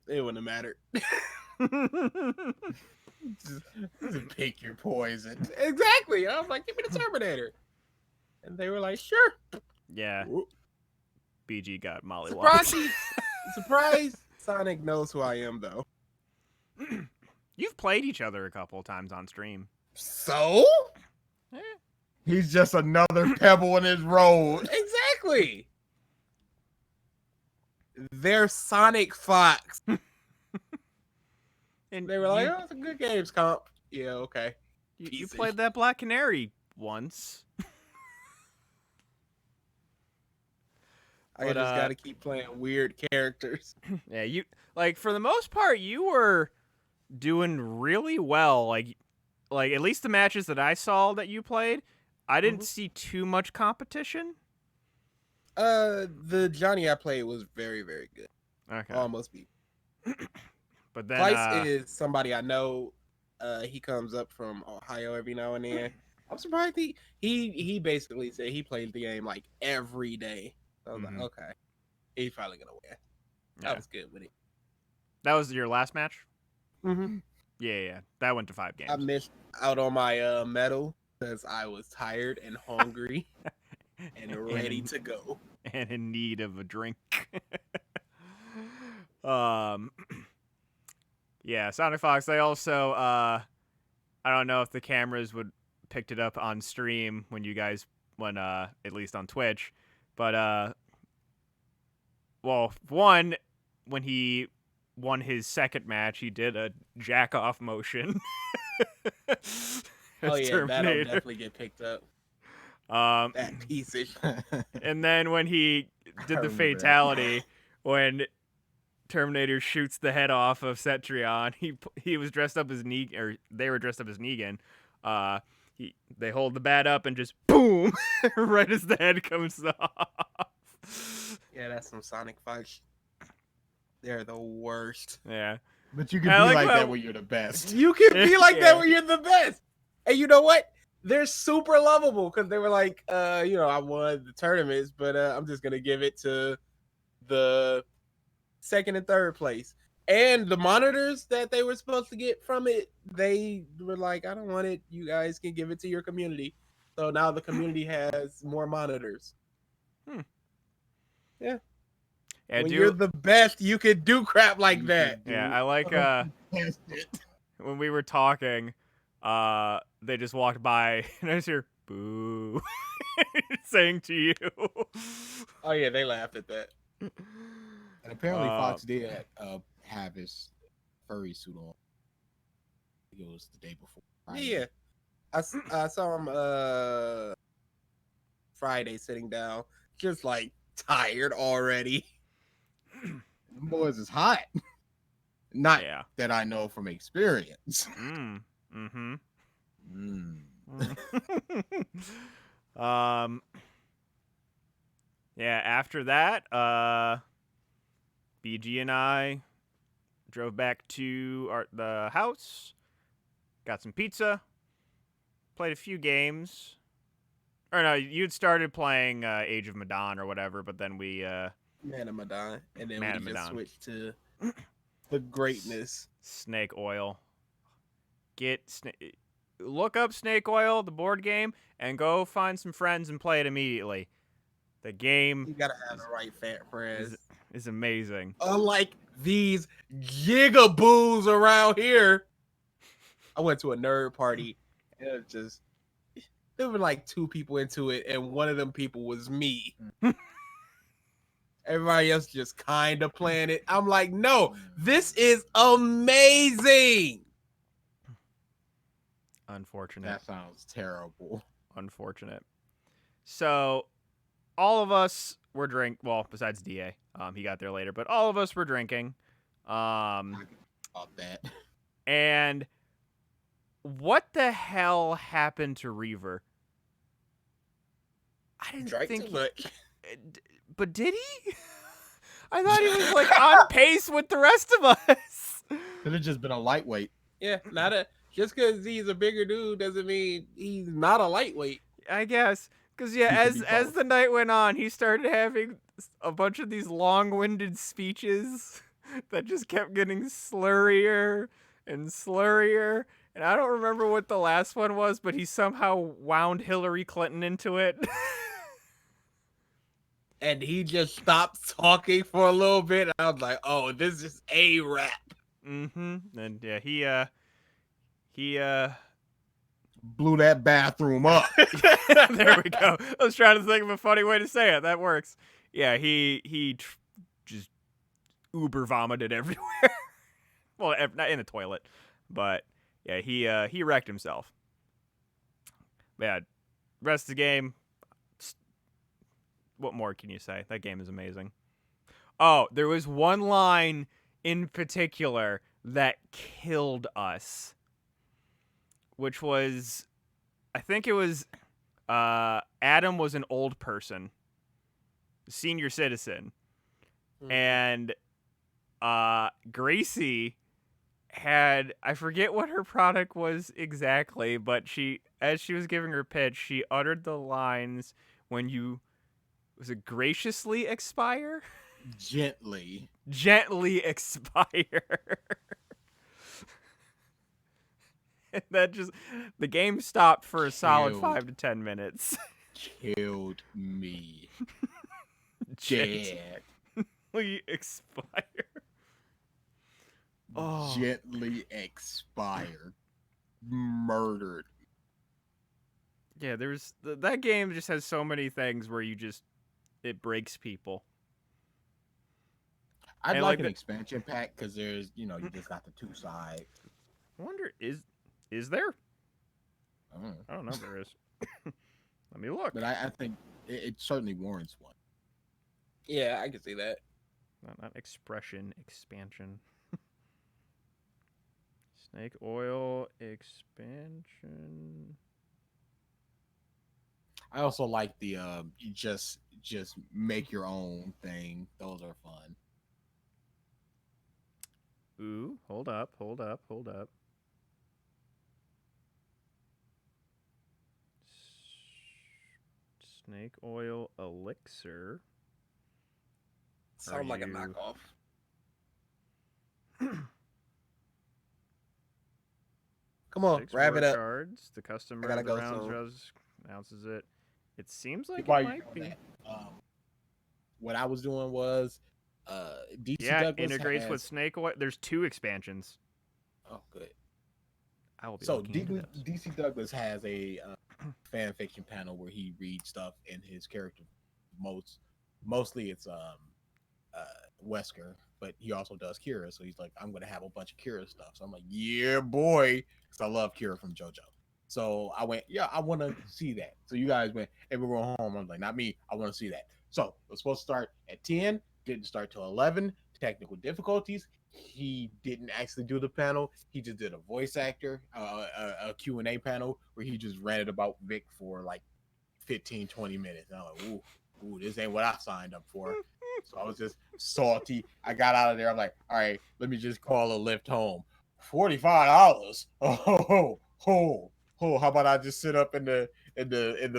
It wouldn't have mattered. Just pick your poison. Exactly. I was like, "Give me the Terminator," and they were like, "Sure." Yeah. BG got Molly Surprise! Sonic knows who I am, though. You've played each other a couple times on stream. So? Eh. He's just another pebble in his road. Exactly. They're Sonic Fox. And They were like, "Oh, it's a good games comp." Yeah, okay. you played that Black Canary once. I But, just gotta keep playing weird characters. Yeah, you like for the most part you were doing really well. Like at least the matches that I saw that you played, I didn't see too much competition. The Johnny I played was very, very good. Okay. Almost beat. But then Price is somebody I know. He comes up from Ohio every now and then. I'm surprised he basically said he played the game like every day. So I was like, okay, he's probably gonna win. Yeah. I was good with it. That was your last match? Mm-hmm. Yeah. That went to 5 games. I missed out on my medal because I was tired and hungry and ready to go. And in need of a drink. Yeah, Sonic Fox, they also I don't know if the cameras would picked it up on stream when you guys went at least on Twitch, but well, one, when he won his second match, he did a jack off motion. Oh yeah, Terminator. that'll definitely get picked up. That piece of shit. And then when he did the remember that. fatality, when Terminator shoots the head off of Cetrion, he was dressed up as Negan, or they were dressed up as Negan. They hold the bat up and just boom, right as the head comes off. Yeah, that's some Sonic Fox. They're the worst. Yeah. But you can I be like like how- that when you're the best. You can be like Yeah. that when you're the best. And you know what? They're super lovable because they were like, I won the tournaments, but I'm just gonna give it to the second and third place. And the monitors that they were supposed to get from it, they were like, I don't want it. You guys can give it to your community. So now the community has more monitors. Yeah. Yeah, When you're the best, you can do crap like that. yeah, I like when we were talking, they just walked by and I was here, boo, saying to you. Oh yeah, they laughed at that. And apparently Fox did have his furry suit on. I think it was the day before. Friday. Yeah, I saw him Friday sitting down, just like tired already. Them boys is hot. Not Yeah. that I know from experience. Mm-hmm. Mm. Yeah, after that, BG and I drove back to the house, got some pizza, played a few games. Or no, you'd started playing Age of Madon or whatever, but then we Man of Madon, and then Man we of just Madon. switched to the greatness. Snake Oil. Look up Snake Oil, the board game, and go find some friends and play it immediately. The game You gotta have the right friends. is amazing. Unlike these gigaboos around here, I went to a nerd party and it was just there were like 2 people into it, and one of them people was me. Everybody else just kind of playing it. I'm like, no, this is amazing. Unfortunate. That sounds terrible. Unfortunate. So, all of us were well, besides DA. He got there later, but all of us were drinking. About that. And what the hell happened to Reaver? I didn't Drank think too much. But did he? I thought he was like on pace with the rest of us. Could have just been a lightweight. Yeah, just because he's a bigger dude doesn't mean he's not a lightweight. I guess. Because, yeah, He could be as both. the night went on, he started having a bunch of these long-winded speeches that just kept getting slurrier and slurrier. And I don't remember what the last one was, but he somehow wound Hillary Clinton into it. And he just stopped talking for a little bit. And I was like, oh, this is a rap. Mm-hmm. And, yeah, he Blew that bathroom up. there we go. I was trying to think of a funny way to say it. That works. Yeah, he just uber vomited everywhere. Well, not in the toilet, but yeah, he wrecked himself. Yeah, rest of the game. What more can you say? That game is amazing. Oh, there was one line in particular that killed us, which was, I think it was, Adam was an old person, senior citizen, and Gracie had, I forget what her product was exactly, but as she was giving her pitch, she uttered the lines, when you, was it graciously expire? Gently. Gently expire. And that just, the game stopped for a solid Killed. 5 to 10 minutes. Killed me. Gently Dead. expire. Oh. Gently expired. Murdered. Yeah, there's that game just has so many things where it breaks people. I'd And like like an the- expansion pack because there's, you just got the 2 sides. I wonder, is there? I don't know. I don't know if there is. Let me look. But I think it certainly warrants one. Yeah, I can see that. Not expression, expansion. Snake oil expansion. I also like the you just make your own thing. Those are fun. Ooh, hold up. Snake oil elixir. Sound like a you- knockoff. Come on, 6 wrap it word up. cards. The customer gotta of the go rounds soon. draws announces it. It seems like While it you're might doing be. that, what I was doing was DC Yeah, Douglas integrates has, with Snake oil. There's 2 expansions. Oh, good. I will be So looking into this. DC Douglas has a fan fiction panel where he reads stuff in his character. Mostly it's Wesker, but he also does Kira. So he's like, I'm gonna have a bunch of Kira stuff. So I'm like, yeah, boy, because I love Kira from JoJo. So I went, yeah, I want to see that. So you guys went, hey, we're going home. I was like, not me. I want to see that. So it was supposed to start at 10, didn't start till 11. Technical difficulties. He didn't actually do the panel. He just did a voice actor, a Q&A panel where he just ranted about Vic for like 15, 20 minutes. And I'm like, ooh, this ain't what I signed up for. So I was just salty. I got out of there. I'm like, all right, let me just call a lift home. $45. Oh, how about I just sit up in the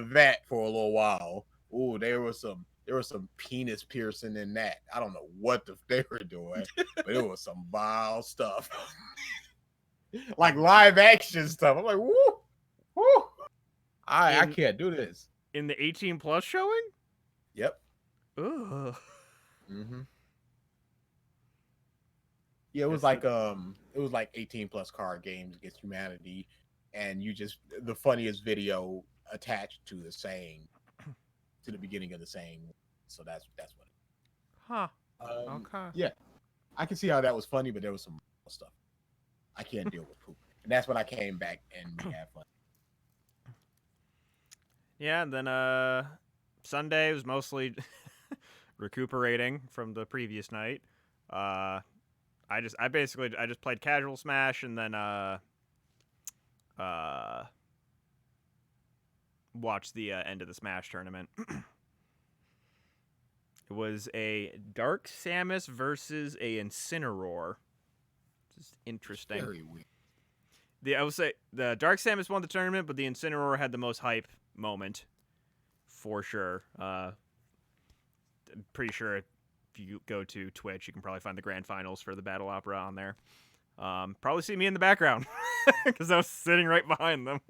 vat for a little while? Ooh, there was some penis piercing in that. I don't know what they were doing, but it was some vile stuff. Like live action stuff. I'm like, woo. I can't do this. In the 18 plus showing? Yep. Ugh. Mm-hmm. Yeah, it was like 18 plus card games against humanity, and you just the funniest video attached to the beginning of the saying. So that's what. Huh. Okay. Yeah, I can see how that was funny, but there was some stuff I can't deal with poop, and that's when I came back and we had fun. Yeah, and then Sunday was mostly recuperating from the previous night. I just played casual Smash and then watched the end of the Smash tournament. It was a Dark Samus versus a Incineroar. Just interesting. Very weird. I would say the Dark Samus won the tournament, but the Incineroar had the most hype moment, for sure. I'm pretty sure if you go to Twitch, you can probably find the grand finals for the Battle Opera on there. Probably see me in the background because I was sitting right behind them.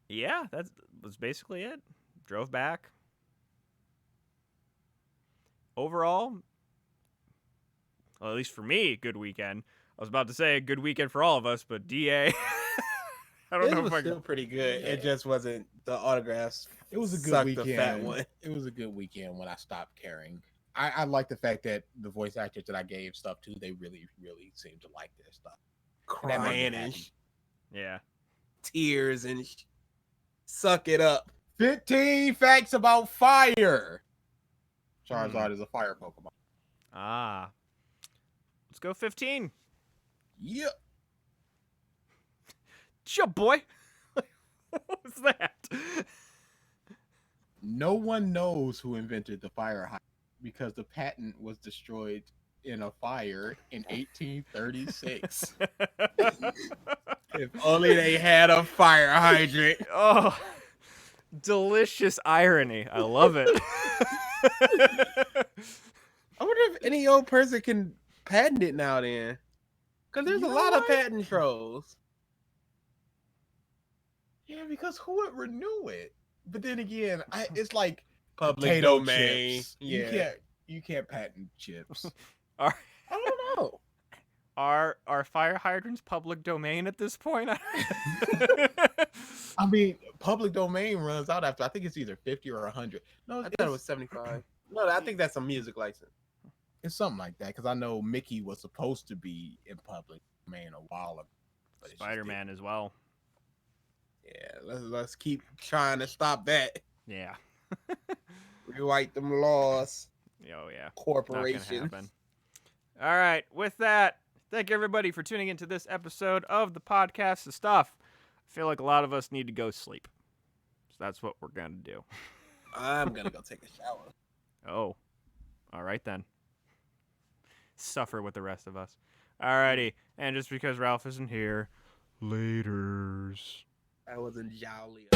Yeah, that was basically it. Drove back. Overall, well, at least for me, good weekend. I was about to say a good weekend for all of us, but DA, I don't know if I still pretty good. It just wasn't the autographs. It was a good sucked weekend. The fat one. It was a good weekend when I stopped caring. I like the fact that the voice actors that I gave stuff to, they really, really seemed to like their stuff. Crying and yeah, tears and suck it up. 15 facts about fire. Charizard is a fire Pokemon. Ah. Let's go 15. Yep. Sure, boy. What was that? No one knows who invented the fire hydrant because the patent was destroyed in a fire in 1836. If only they had a fire hydrant. Oh, delicious irony. I love it. I wonder if any old person can patent it now then. Because there's a lot of patent trolls. Yeah, because who would renew it? But then again, it's like Public potato domain. chips. Yeah. You can't patent chips. I don't know. Are fire hydrants public domain at this point? I mean, public domain runs out after I think it's either 50 or 100. No, I thought it was 75. No, I think that's a music license. It's something like that because I know Mickey was supposed to be in public domain a while ago. But Spider-Man as well. Yeah, let's keep trying to stop that. Yeah. Rewrite them laws. Oh yeah. Corporations. All right. With that, thank everybody for tuning into this episode of the Podcast of Stuff. I feel like a lot of us need to go sleep, so that's what we're gonna do. I'm gonna go take a shower. Oh. All right then. Suffer with the rest of us. Alrighty. And just because Ralph isn't here, laters. I wasn't jolly.